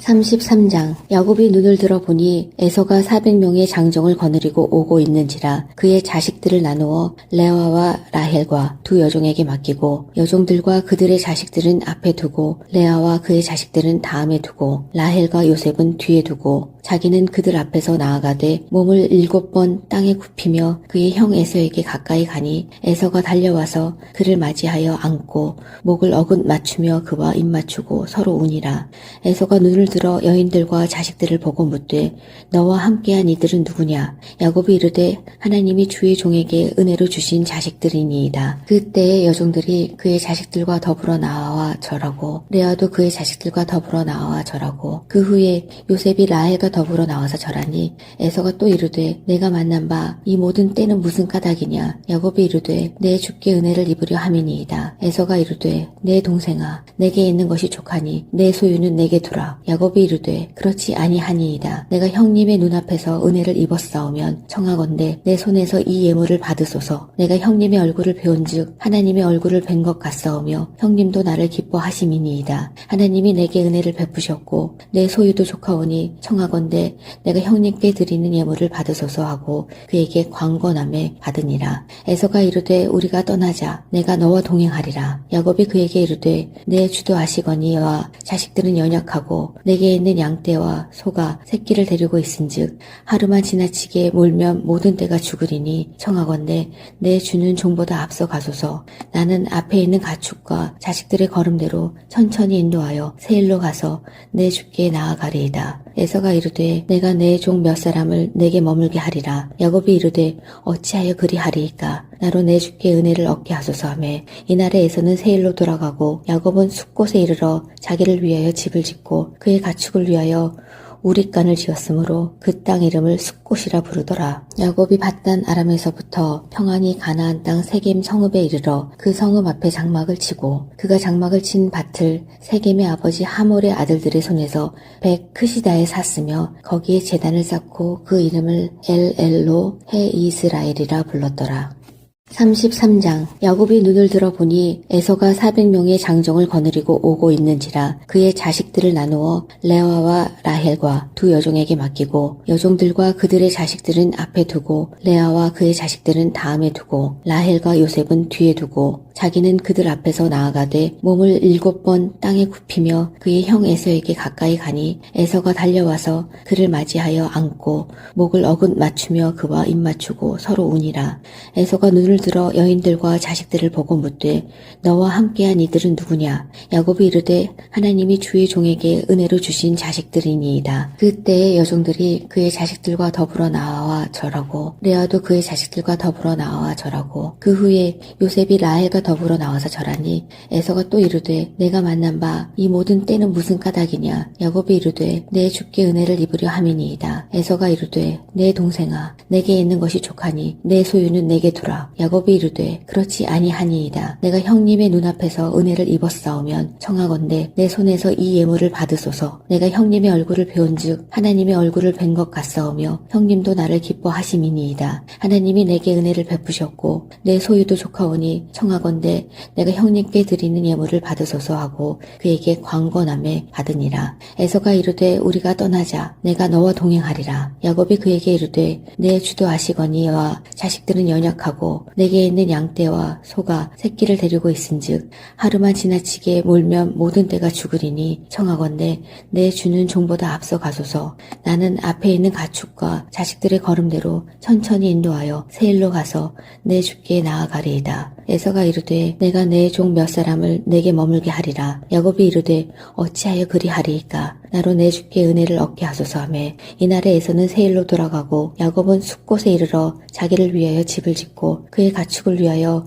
33장. 야곱이 눈을 들어 보니 에서가 400명의 장정을 거느리고 오고 있는지라 그의 자식들을 나누어 레아와 라헬과 두 여종에게 맡기고 여종들과 그들의 자식들은 앞에 두고 레아와 그의 자식들은 다음에 두고 라헬과 요셉은 뒤에 두고 자기는 그들 앞에서 나아가되 몸을 7번 땅에 굽히며 그의 형 에서에게 가까이 가니 에서가 달려와서 그를 맞이하여 안고 목을 어긋 맞추며 그와 입 맞추고 서로 우니라. 에서가 눈을 들어 여인들과 자식들을 보고 묻되 너와 함께한 이들은 누구냐? 야곱이 이르되 하나님이 주의 종에게 은혜로 주신 자식들이니이다. 그때의 여종들이 그의 자식들과 더불어 나와 절하고 레아도 그의 자식들과 더불어 나와 절하고 그 후에 요셉이 라헬과 더불어 나와서 절하니 에서가 또 이르되 내가 만난 바 이 모든 때는 무슨 까닭이냐? 야곱이 이르되 내 주께 은혜를 입으려 함이니이다. 에서가 이르되 내 동생아 내게 있는 것이 족하니 내 소유는 내게 두라. 야곱이 이르되 그렇지 아니하니이다. 내가 형님의 눈앞에서 은혜를 입었사오면 청하건대 내 손에서 이 예물을 받으소서. 내가 형님의 얼굴을 배운즉 하나님의 얼굴을 뵌 것 같사오며 형님도 나를 기뻐하심이니이다. 하나님이 내게 은혜를 베푸셨고 내 소유도 족하오니 청하건대 내가 형님께 드리는 예물을 받으소서 하고 그에게 광건함에 받으니라. 에서가 이르되 우리가 떠나자. 내가 너와 동행하리라. 야곱이 그에게 이르되 내 주도 아시거니와 자식들은 연약하고 내게 있는 양떼와 소가 새끼를 데리고 있은즉 하루만 지나치게 몰면 모든 떼가 죽으리니 청하건대 내 주는 종보다 앞서 가소서. 나는 앞에 있는 가축과 자식들의 걸음대로 천천히 인도하여 세일로 가서 내 주께 나아가리이다. 에서가 이르되 내가 내 종 몇 사람을 내게 머물게 하리라. 야곱이 이르되 어찌하여 그리하리이까? 나로 내 주께 은혜를 얻게 하소서 하매 이날에 에서는 세일로 돌아가고 야곱은 숫곳에 이르러 자기를 위하여 집을 짓고 그의 가축을 위하여 우릿간을 지었으므로 그 땅 이름을 숫곳이라 부르더라. 야곱이 밧단 아람에서부터 평안히 가나안 땅 세겜 성읍에 이르러 그 성읍 앞에 장막을 치고 그가 장막을 친 밭을 세겜의 아버지 하몰의 아들들의 손에서 벳크시다에 샀으며 거기에 제단을 쌓고 그 이름을 엘엘로 해 이스라엘이라 불렀더라. 33장. 야곱이 눈을 들어 보니 에서가 400명의 장정을 거느리고 오고 있는지라 그의 자식들을 나누어 레아와 라헬과 두 여종에게 맡기고 여종들과 그들의 자식들은 앞에 두고 레아와 그의 자식들은 다음에 두고 라헬과 요셉은 뒤에 두고 자기는 그들 앞에서 나아가되 몸을 7번 땅에 굽히며 그의 형 에서에게 가까이 가니 에서가 달려와서 그를 맞이하여 안고 목을 어긋 맞추며 그와 입 맞추고 서로 우니라. 에서가 눈을 들어 여인들과 자식들을 보고 묻되 너와 함께한 이들은 누구냐? 야곱이 이르되 하나님이 주의 종에게 은혜로 주신 자식들이니이다. 그때의 여종들이 그의 자식들과 더불어 나와 절하고 레아도 그의 자식들과 더불어 나와 절하고 그 후에 요셉이 라헬과 더불어 나와서 절하니 에서가 또 이르되 내가 만난 바 이 모든 때는 무슨 까닭이냐? 야곱이 이르되 내 주께 은혜를 입으려 함이니이다. 에서가 이르되 내 동생아 내게 있는 것이 족하니 내 소유는 내게 두라. 야곱이 이르되 그렇지 아니하니이다. 내가 형님의 눈앞에서 은혜를 입었사오면 청하건대 내 손에서 이 예물을 받으소서. 내가 형님의 얼굴을 배운즉 하나님의 얼굴을 뵌 것 같사오며 형님도 나를 기뻐하심이니이다. 하나님이 내게 은혜를 베푸셨고 내 소유도 족하오니 청하건대 내가 형님께 드리는 예물을 받으소서 하고 그에게 광건함에 받으니라. 에서가 이르되 우리가 떠나자. 내가 너와 동행하리라. 야곱이 그에게 이르되 내 주도 아시거니와 자식들은 연약하고 내게 있는 양떼와 소가 새끼를 데리고 있은즉 하루만 지나치게 몰면 모든 떼가 죽으리니 청하건대 내 주는 종보다 앞서 가소서. 나는 앞에 있는 가축과 자식들의 걸음대로 천천히 인도하여 세일로 가서 내 주께 나아가리이다. 에서가 이르되 내가 내 종 몇 사람을 내게 머물게 하리라. 야곱이 이르되 어찌하여 그리하리이까? 나로 내 주께 은혜를 얻게 하소서 하매 이날에 에서는 세일로 돌아가고 야곱은 숫곳에 이르러 자기를 위하여 집을 짓고 그의 가축을 위하여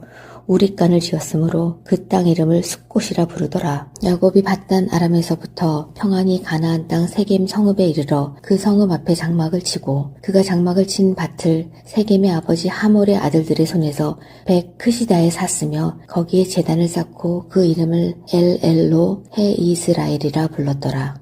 우릿간을 지었으므로 그 땅 이름을 숫곳이라 부르더라. 야곱이 밧단 아람에서부터 평안히 가나안 땅 세겜 성읍에 이르러 그 성읍 앞에 장막을 치고 그가 장막을 친 밭을 세겜의 아버지 하몰의 아들들의 손에서 벳크시다에 샀으며 거기에 제단을 쌓고 그 이름을 엘엘로 해 이스라엘이라 불렀더라.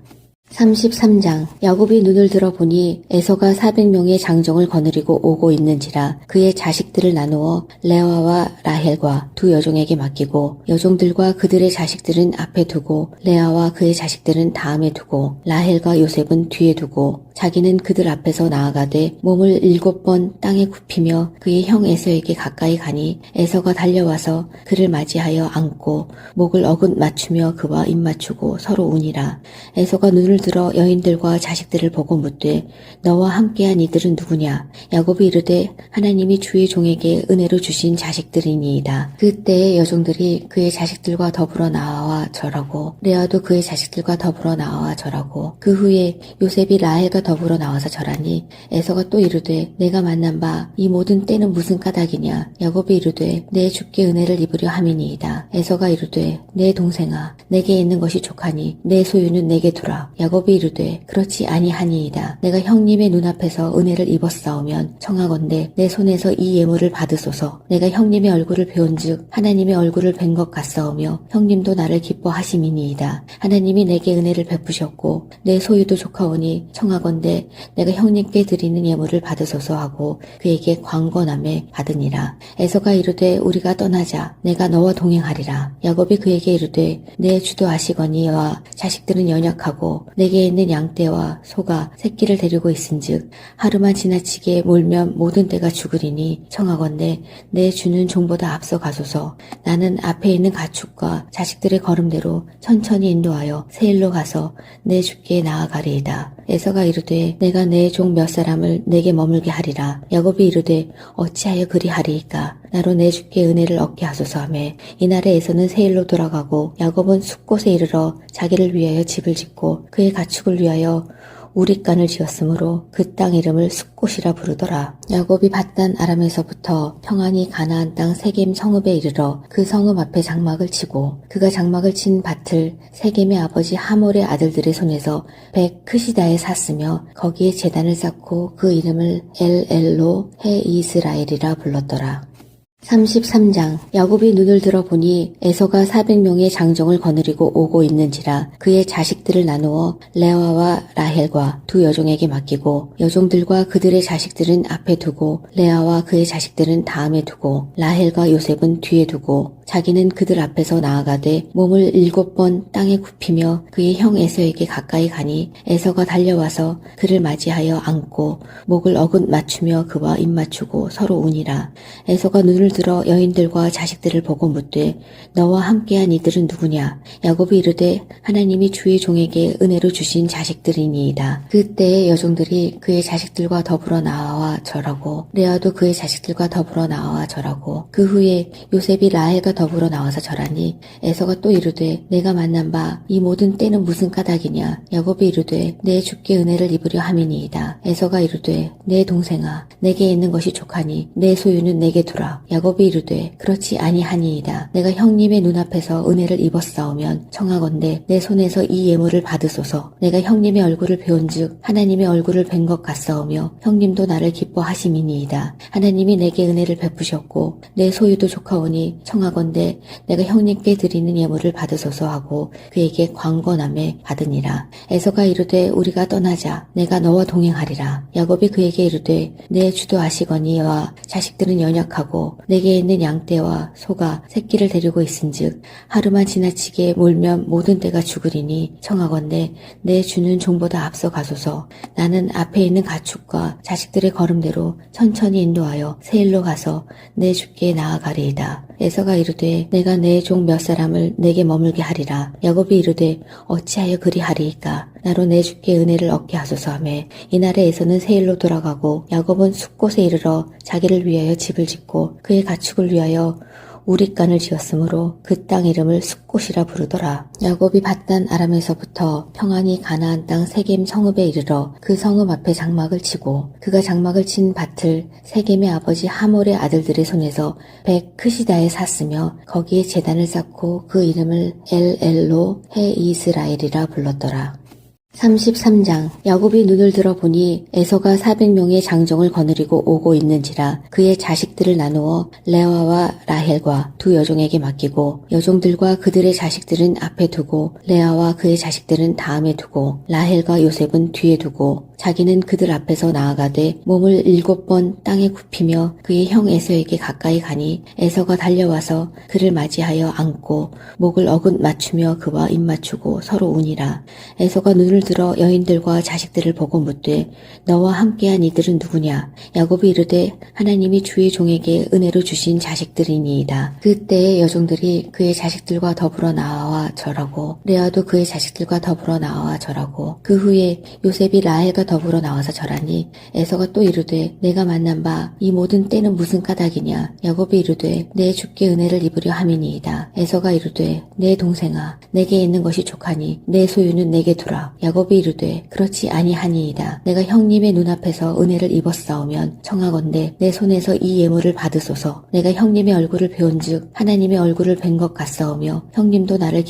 33장. 야곱이 눈을 들어 보니 에서가 400명의 장정을 거느리고 오고 있는지라 그의 자식들을 나누어 레아와 라헬과 두 여종에게 맡기고 여종들과 그들의 자식들은 앞에 두고 레아와 그의 자식들은 다음에 두고 라헬과 요셉은 뒤에 두고 자기는 그들 앞에서 나아가되 몸을 7번 땅에 굽히며 그의 형 에서에게 가까이 가니 에서가 달려와서 그를 맞이하여 안고 목을 어긋 맞추며 그와 입 맞추고 서로 우니라. 에서가 눈을 들어 여인들과 자식들을 보고 묻되 너와 함께한 이들은 누구냐? 야곱이 이르되 하나님이 주의 종에게 은혜로 주신 자식들이니이다. 그때의 여종들이 그의 자식들과 더불어 나와 절하고 레아도 그의 자식들과 더불어 나와 절하고 그 후에 요셉이 라헬과 더불어 나와서 절하니 에서가 또 이르되 내가 만난 바 이 모든 때는 무슨 까닭이냐? 야곱이 이르되 내 주께 은혜를 입으려 함이니이다. 에서가 이르되 내 동생아 내게 있는 것이 족하니 내 소유는 내게 두라. 야곱이 이르되 그렇지 아니하니이다. 내가 형님의 눈앞에서 은혜를 입었사오면 청하건대 내 손에서 이 예물을 받으소서. 내가 형님의 얼굴을 배운즉 하나님의 얼굴을 뵌 것 같사오며 형님도 나를 기뻐하심이니이다. 하나님이 내게 은혜를 베푸셨고 내 소유도 족하오니 청하건대 내가 형님께 드리는 예물을 받으소서 하고 그에게 광건함에 받으니라. 에서가 이르되 우리가 떠나자. 내가 너와 동행하리라. 야곱이 그에게 이르되 내 주도 아시거니와 자식들은 연약하고 내게 있는 양떼와 소가 새끼를 데리고 있은즉 하루만 지나치게 몰면 모든 떼가 죽으리니 청하건대 내 주는 종보다 앞서 가소서. 나는 앞에 있는 가축과 자식들의 걸음대로 천천히 인도하여 세일로 가서 내 주께 나아가리이다. 에서가 이르되 내가 내 종 몇 사람을 내게 머물게 하리라. 야곱이 이르되 어찌하여 그리하리이까? 나로 내 주께 은혜를 얻게 하소서 하매 이날에 에서는 세일로 돌아가고 야곱은 숫곳에 이르러 자기를 위하여 집을 짓고 그의 가축을 위하여 우릿간을 지었으므로 그 땅 이름을 숫곳이라 부르더라. 야곱이 밧단 아람에서부터 평안히 가나안 땅 세겜 성읍에 이르러 그 성읍 앞에 장막을 치고 그가 장막을 친 밭을 세겜의 아버지 하몰의 아들들의 손에서 백 크시다에 샀으며 거기에 제단을 쌓고 그 이름을 엘엘로 해 이스라엘이라 불렀더라. 33장. 야곱이 눈을 들어 보니 에서가 400명의 장정을 거느리고 오고 있는지라 그의 자식들을 나누어 레아와 라헬과 두 여종에게 맡기고 여종들과 그들의 자식들은 앞에 두고 레아와 그의 자식들은 다음에 두고 라헬과 요셉은 뒤에 두고 자기는 그들 앞에서 나아가되 몸을 7번 땅에 굽히며 그의 형 에서에게 가까이 가니 에서가 달려와서 그를 맞이하여 안고 목을 어긋 맞추며 그와 입 맞추고 서로 우니라. 에서가 눈을 들어 여인들과 자식들을 보고 묻되 너와 함께한 이들은 누구냐? 야곱이 이르되 하나님이 주의 종에게 은혜로 주신 자식들이니이다. 그때의 여종들이 그의 자식들과 더불어 나와 절하고 레아도 그의 자식들과 더불어 나와 절하고 그 후에 요셉이 라헬과 더불어 나와서 절하니 에서가 또 이르되 내가 만난 바 이 모든 때는 무슨 까닭이냐? 야곱이 이르되 내 주께 은혜를 입으려 함이니이다. 에서가 이르되 내 동생아 내게 있는 것이 족하니 내 소유는 내게 두라. 야곱이 이르되 그렇지 아니하니이다. 내가 형님의 눈앞에서 은혜를 입었사오면 청하건대 내 손에서 이 예물을 받으소서. 내가 형님의 얼굴을 배운즉 하나님의 얼굴을 뵌 것 같사오며 형님도 나를 기뻐하심이니이다. 하나님이 내게 은혜를 베푸셨고 내 소유도 족하오니 청하건대 내가 형님께 드리는 예물을 받으소서 하고 그에게 광건함에 받으니라. 에서가 이르되 우리가 떠나자. 내가 너와 동행하리라. 야곱이 그에게 이르되 내 주도 아시거니와 자식들은 연약하고 내게 있는 양떼와 소가 새끼를 데리고 있은즉 하루만 지나치게 몰면 모든 떼가 죽으리니 청하건대 내 주는 종보다 앞서 가소서. 나는 앞에 있는 가축과 자식들의 걸음대로 천천히 인도하여 세일로 가서 내 주께 나아가리이다. 에서가 이르되 내가 내 종 몇 사람을 내게 머물게 하리라. 야곱이 이르되 어찌하여 그리하리이까? 나로 내 주께 은혜를 얻게 하소서 하매 이날에 에서는 세일로 돌아가고 야곱은 숫곳에 이르러 자기를 위하여 집을 짓고 그의 가축을 위하여 우릿간을 지었으므로 그 땅 이름을 숫곳이라 부르더라. 야곱이 밧단 아람에서부터 평안히 가나안 땅 세겜 성읍에 이르러 그 성읍 앞에 장막을 치고 그가 장막을 친 밭을 세겜의 아버지 하몰의 아들들의 손에서 백 크시다에 샀으며 거기에 제단을 쌓고 그 이름을 엘엘로 해 이스라엘이라 불렀더라. 33장 야곱이 눈을 들어보니 에서가 400명의 장정을 거느리고 오고 있는지라 그의 자식들을 나누어 레아와 라헬과 두 여종에게 맡기고 여종들과 그들의 자식들은 앞에 두고 레아와 그의 자식들은 다음에 두고 라헬과 요셉은 뒤에 두고 자기는 그들 앞에서 나아가되 몸을 7번 땅에 굽히며 그의 형 에서에게 가까이 가니 에서가 달려와서 그를 맞이하여 안고 목을 어긋 맞추며 그와 입 맞추고 서로 우니라. 에서가 눈을 들어 여인들과 자식들을 보고 묻되 너와 함께한 이들은 누구냐? 야곱이 이르되 하나님이 주의 종에게 은혜로 주신 자식들이니이다. 그때의 여종들이 그의 자식들과 더불어 나와 절하고 레아도 그의 자식들과 더불어 나와 절하고 그 후에 요셉이 라헬과 더불어 나와서 절하니 에서가 또 이르되 내가 만난 바 이 모든 때는 무슨 까닭이냐? 야곱이 이르되 내 주께 은혜를 입으려 함이니이다. 에서가 이르되 내 동생아 내게 있는 것이 족하니 내 소유는 내게 두라. 야곱이 이르되 그렇지 아니하니이다. 내가 형님의 눈앞에서 은혜를 입었사오면 청하건대 내 손에서 이 예물을 받으소서. 내가 형님의 얼굴을 배운즉 하나님의 얼굴을 뵌 것 같사오며 형님도 나를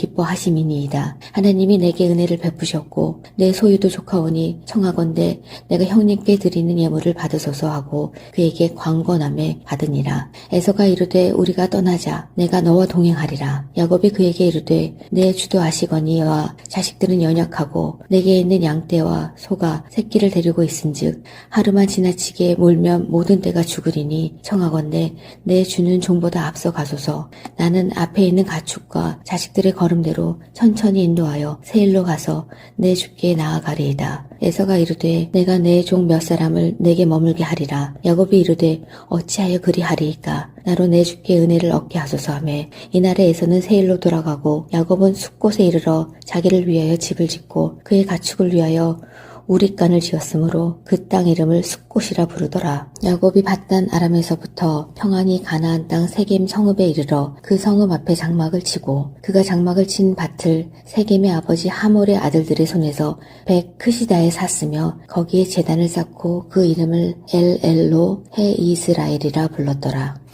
기뻐하심이니이다. 하나님이 내게 은혜를 베푸셨고 내 소유도 족하오니 청하건대 내가 형님께 드리는 예물을 받으소서 하고 그에게 광건함에 받으니라. 에서가 이르되 우리가 떠나자. 내가 너와 동행하리라. 야곱이 그에게 이르되 내 주도 아시거니와 자식들은 연약하고 내게 있는 양떼와 소가 새끼를 데리고 있은즉 하루만 지나치게 몰면 모든 떼가 죽으리니 청하건대 내 주는 종보다 앞서 가소서. 나는 앞에 있는 가축과 자식들의 걸음대로 천천히 인도하여 세일로 가서 내 주께 나아가리이다. 에서가 이르되 내가 내 종 몇 사람을 내게 머물게 하리라. 야곱이 이르되 어찌하여 그리하리이까? 나로 내 주께 은혜를 얻게 하소서 하매 이날에 에서는 세일로 돌아가고 야곱은 숫곳에 이르러 자기를 위하여 집을 짓고 그의 가축을 위하여 우릿간을 지었으므로 그 땅 이름을 숫곳이라 부르더라. 야곱이 밧단 아람에서부터 평안히 가나안 땅 세겜 성읍에 이르러 그 성읍 앞에 장막을 치고 그가 장막을 친 밭을 세겜의 아버지 하몰의 아들들의 손에서 백 크시다에 샀으며 거기에 제단을 쌓고 그 이름을 엘엘로 해 이스라엘이라 불렀더라.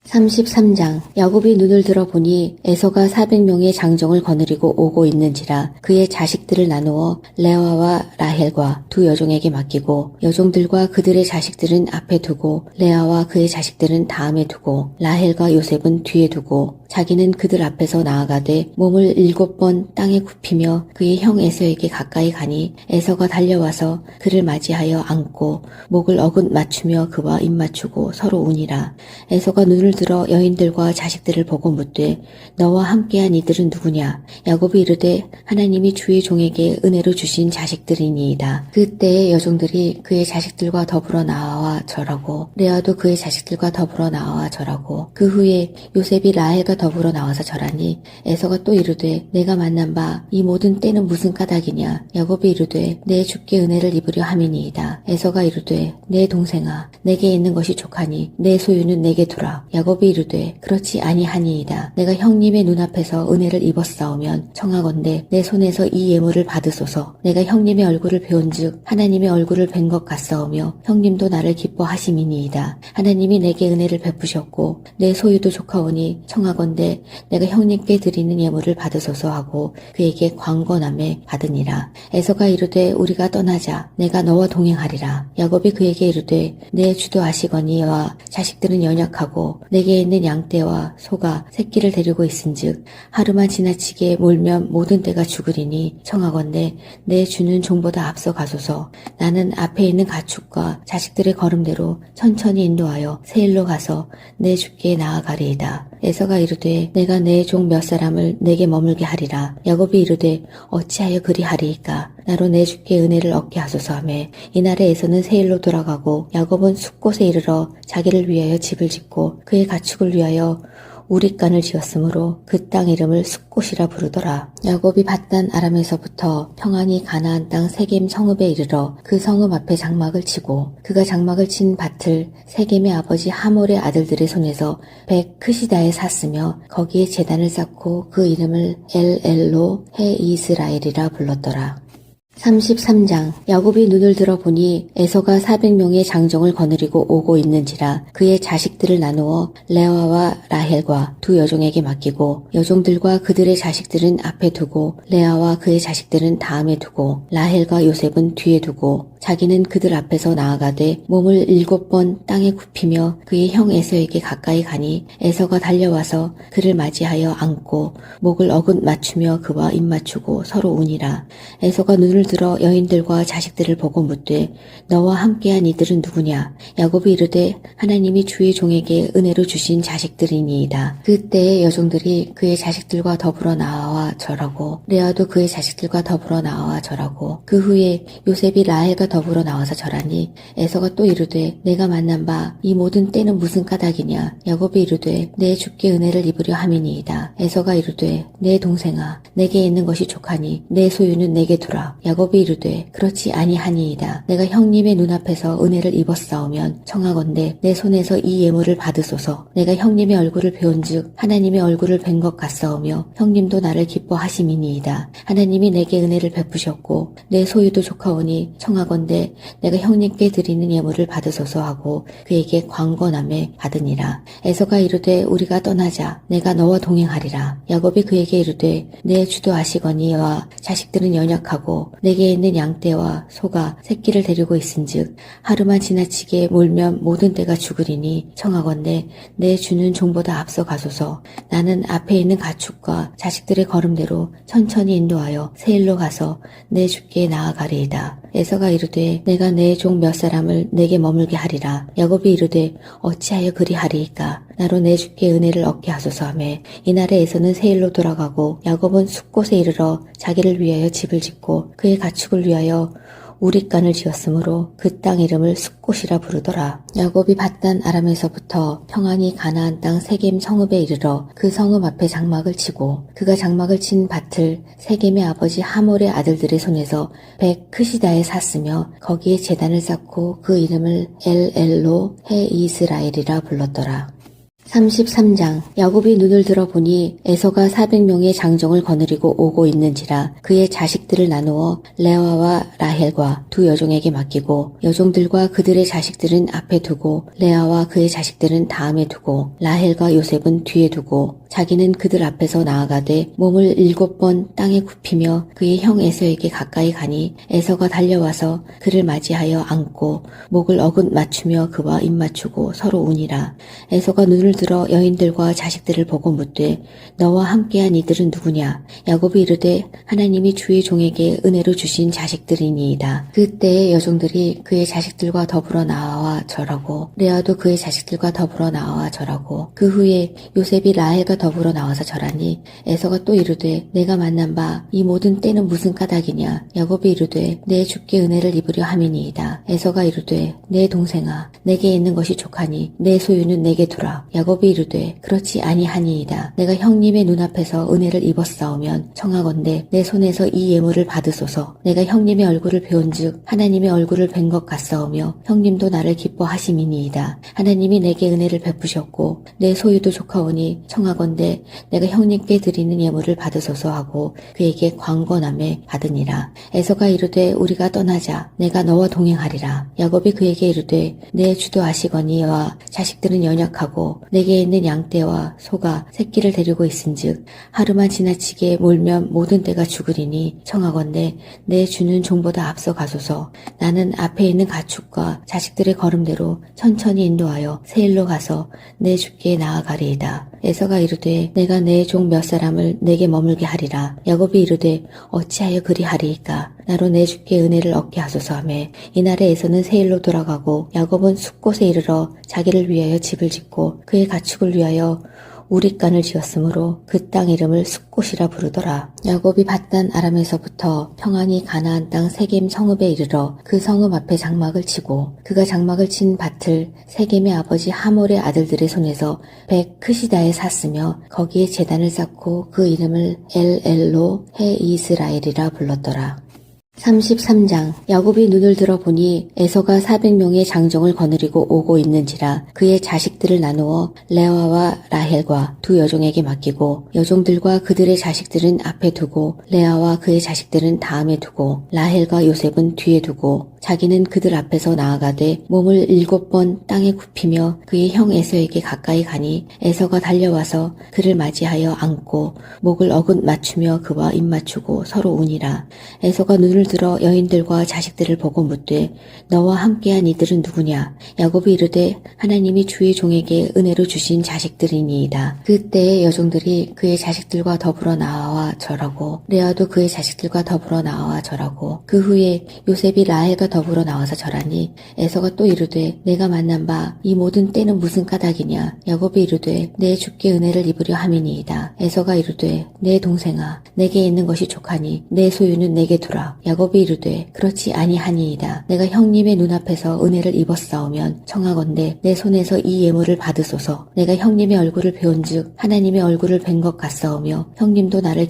33장 야곱이 눈을 들어보니 에서가 400명의 장정을 거느리고 오고 있는지라 그의 자식들을 나누어 레아와 라헬과 두 여종에게 맡기고 여종들과 그들의 자식들은 앞에 두고 레아와 그의 자식들은 다음에 두고 라헬과 요셉은 뒤에 두고 자기는 그들 앞에서 나아가되 몸을 7번 땅에 굽히며 그의 형 에서에게 가까이 가니 에서가 달려와서 그를 맞이하여 안고 목을 어긋 맞추며 그와 입 맞추고 서로 우니라. 에서가 눈을 들어 여인들과 자식들을 보고 묻되 너와 함께한 이들은 누구냐? 야곱이 이르되 하나님이 주의 종에게 은혜로 주신 자식들이니이다. 그때의 여종들이 그의 자식들과 더불어 나와 절하고 레아도 그의 자식들과 더불어 나와 절하고 그 후에 요셉이 라헬과 더불어 나와서 절하니 에서가 또 이르되 내가 만난 바 이 모든 때는 무슨 까닭이냐? 야곱이 이르되 내 주께 은혜를 입으려 함이니이다. 에서가 이르되 내 동생아 내게 있는 것이 족하니 내 소유는 내게 두라. 야곱이 이르되 그렇지 아니하니이다. 내가 형님의 눈앞에서 은혜를 입었사오면 청하건대 내 손에서 이 예물을 받으소서. 내가 형님의 얼굴을 배운즉 하나님의 얼굴을 뵌 것 같사오며 형님도 나를 기뻐하심이니이다. 하나님이 내게 은혜를 베푸셨고 내 소유도 족하오니 청하건대 내가 형님께 드리는 예물을 받으소서 하고 그에게 광건함에 받으니라. 에서가 이르되 우리가 떠나자. 내가 너와 동행하리라. 야곱이 그에게 이르되 내 주도 아시거니와 자식들은 연약하고 내게 있는 양떼와 소가 새끼를 데리고 있은즉 하루만 지나치게 몰면 모든 떼가 죽으리니 청하건대 내 주는 종보다 앞서 가소서. 나는 앞에 있는 가축과 자식들의 걸음대로 천천히 인도하여 세일로 가서 내 주께 나아가리이다. 에서가 이르되 내가 내 종 몇 사람을 내게 머물게 하리라. 야곱이 이르되 어찌하여 그리하리이까? 나로 내 주께 은혜를 얻게 하소서 하매 이날에 에서는 세일로 돌아가고 야곱은 숫곳에 이르러 자기를 위하여 집을 짓고 그의 가축을 위하여 우릿간을 지었으므로 그 땅 이름을 숫곳이라 부르더라. 야곱이 밧단 아람에서부터 평안히 가나안 땅 세겜 성읍에 이르러 그 성읍 앞에 장막을 치고 그가 장막을 친 밭을 세겜의 아버지 하몰의 아들들의 손에서 백 크시다에 샀으며 거기에 제단을 쌓고 그 이름을 엘엘로 해 이스라엘이라 불렀더라. 33장. 야곱이 눈을 들어 보니 에서가 400명의 장정을 거느리고 오고 있는지라 그의 자식들을 나누어 레아와 라헬과 두 여종에게 맡기고 여종들과 그들의 자식들은 앞에 두고 레아와 그의 자식들은 다음에 두고 라헬과 요셉은 뒤에 두고 자기는 그들 앞에서 나아가되 몸을 7번 땅에 굽히며 그의 형 에서에게 가까이 가니 에서가 달려와서 그를 맞이하여 안고 목을 어긋 맞추며 그와 입 맞추고 서로 우니라. 에서가 눈을 들어 여인들과 자식들을 보고 묻되 너와 함께한 이들은 누구냐? 야곱이 이르되 하나님이 주의 종에게 은혜로 주신 자식들이니이다. 그때의 여종들이 그의 자식들과 더불어 나와 절하고 레아도 그의 자식들과 더불어 나와 절하고 그 후에 요셉이 라헬과 더불어 나와서 절하니 에서가 또 이르되 내가 만난 바 이 모든 때는 무슨 까닭이냐? 야곱이 이르되 내 주께 은혜를 입으려 함이니이다. 에서가 이르되 내 동생아 내게 있는 것이 족하니 내 소유는 내게 두라. 야곱이 이르되 그렇지 아니하니이다. 내가 형님의 눈앞에서 은혜를 입었사오면 청하건대 내 손에서 이 예물을 받으소서. 내가 형님의 얼굴을 배운즉 하나님의 얼굴을 뵌 것 같사오며 형님도 나를 기뻐하심이니이다. 하나님이 내게 은혜를 베푸셨고 내 소유도 족하오니 청하건대 내가 형님께 드리는 예물을 받으소서 하고 그에게 광건함에 받으니라. 에서가 이르되 우리가 떠나자. 내가 너와 동행하리라. 야곱이 그에게 이르되 내 주도 아시거니와 자식들은 연약하고 내게 있는 양떼와 소가 새끼를 데리고 있은즉 하루만 지나치게 몰면 모든 떼가 죽으리니 청하건대 내 주는 종보다 앞서 가소서. 나는 앞에 있는 가축과 자식들의 걸음대로 천천히 인도하여 세일로 가서 내 주께 나아가리이다. 에서가 이르되 내가 내 종 몇 사람을 내게 머물게 하리라. 야곱이 이르되 어찌하여 그리하리이까? 나로 내 주께 은혜를 얻게 하소서 하매 이날에 에서는 세일로 돌아가고 야곱은 숫곳에 이르러 자기를 위하여 집을 짓고 그의 가축을 위하여 우릿간을 지었으므로 그 땅 이름을 숫곳이라 부르더라. 야곱이 밧단 아람에서부터 평안히 가나안 땅 세겜 성읍에 이르러 그 성읍 앞에 장막을 치고 그가 장막을 친 밭을 세겜의 아버지 하몰의 아들들의 손에서 백 크시다에 샀으며 거기에 제단을 쌓고 그 이름을 엘엘로 해 이스라엘이라 불렀더라. 33장. 야곱이 눈을 들어 보니 에서가 400명의 장정을 거느리고 오고 있는지라 그의 자식들을 나누어 레아와 라헬과 두 여종에게 맡기고 여종들과 그들의 자식들은 앞에 두고 레아와 그의 자식들은 다음에 두고 라헬과 요셉은 뒤에 두고 자기는 그들 앞에서 나아가되 몸을 7번 땅에 굽히며 그의 형 에서에게 가까이 가니 에서가 달려와서 그를 맞이하여 안고 목을 어긋 맞추며 그와 입 맞추고 서로 우니라. 에서가 눈을 들어 여인들과 자식들을 보고 묻되 너와 함께한 이들은 누구냐? 야곱이 이르되 하나님이 주의 종에게 은혜로 주신 자식들이니이다. 그때의 여종들이 그의 자식들과 더불어 나와 절하고 레아도 그의 자식들과 더불어 나와 절하고 그 후에 요셉이 라헬과 더불어 나와서 절하니 에서가 또 이르되 내가 만난 바 이 모든 때는 무슨 까닭이냐? 야곱이 이르되 내 주께 은혜를 입으려 함이니이다. 에서가 이르되 내 동생아 내게 있는 것이 족하니 내 소유는 내게 두라. 야곱이 이르되 그렇지 아니하니이다. 내가 형님의 눈앞에서 은혜를 입었사오면 청하건대 내 손에서 이 예물을 받으소서. 내가 형님의 얼굴을 배운즉 하나님의 얼굴을 뵌 것 같사오며 형님도 나를 기뻐하심이니이다. 하나님이 내게 은혜를 베푸셨고 내 소유도 족하오니 청하건대 내가 형님께 드리는 예물을 받으소서 하고 그에게 광건함에 받으니라. 에서가 이르되 우리가 떠나자. 내가 너와 동행하리라. 야곱이 그에게 이르되 내 주도 아시거니와 자식들은 연약하고 내게 있는 양떼와 소가 새끼를 데리고 있은즉 하루만 지나치게 몰면 모든 떼가 죽으리니 청하건대 내 주는 종보다 앞서 가소서. 나는 앞에 있는 가축과 자식들의 걸음대로 천천히 인도하여 세일로 가서 내 주께 나아가리이다. 에서가 이르되 내가 내 종 몇 사람을 내게 머물게 하리라. 야곱이 이르되 어찌하여 그리하리이까? 나로 내 주께 은혜를 얻게 하소서 하매 이날에 에서는 세일로 돌아가고 야곱은 숫곳에 이르러 자기를 위하여 집을 짓고 그의 가축을 위하여 우릿간을 지었으므로 그 땅 이름을 숫곳이라 부르더라. 야곱이 밧단 아람에서부터 평안히 가나안 땅 세겜 성읍에 이르러 그 성읍 앞에 장막을 치고 그가 장막을 친 밭을 세겜의 아버지 하몰의 아들들의 손에서 백 크시다에 샀으며 거기에 제단을 쌓고 그 이름을 엘엘로 해 이스라엘이라 불렀더라. 33장. 야곱이 눈을 들어 보니 에서가 400명의 장정을 거느리고 오고 있는지라 그의 자식들을 나누어 레아와 라헬과 두 여종에게 맡기고 여종들과 그들의 자식들은 앞에 두고 레아와 그의 자식들은 다음에 두고 라헬과 요셉은 뒤에 두고 자기는 그들 앞에서 나아가되 몸을 7번 땅에 굽히며 그의 형 에서에게 가까이 가니 에서가 달려와서 그를 맞이하여 안고 목을 어긋 맞추며 그와 입 맞추고 서로 우니라. 에서가 눈을 들어 여인들과 자식들을 보고 묻되 너와 함께한 이들은 누구냐? 야곱이 이르되 하나님이 주의 종에게 은혜로 주신 자식들이니이다. 그때의 여종들이 그의 자식들과 더불어 나와 절하고 레아도 그의 자식들과 더불어 나와 절하고 그 후에 요셉이 라헬과 더불어 나와서 절하니 에서가 또 이르되 내가 만난 바 이 모든 때는 무슨 까닭이냐? 야곱이 이르되 내 주께 은혜를 입으려 함이니이다. 에서가 이르되 내 동생아 내게 있는 것이 족하니 내 소유는 내게 두라. 야곱이 이르되 그렇지 아니하니이다. 내가 형님의 눈앞에서 은혜를 입었사오면 청하건대 내 손에서 이 예물을 받으소서. 내가 형님의 얼굴을 배운즉 하나님의 얼굴을 뵌 것 같사오며 형님도 나를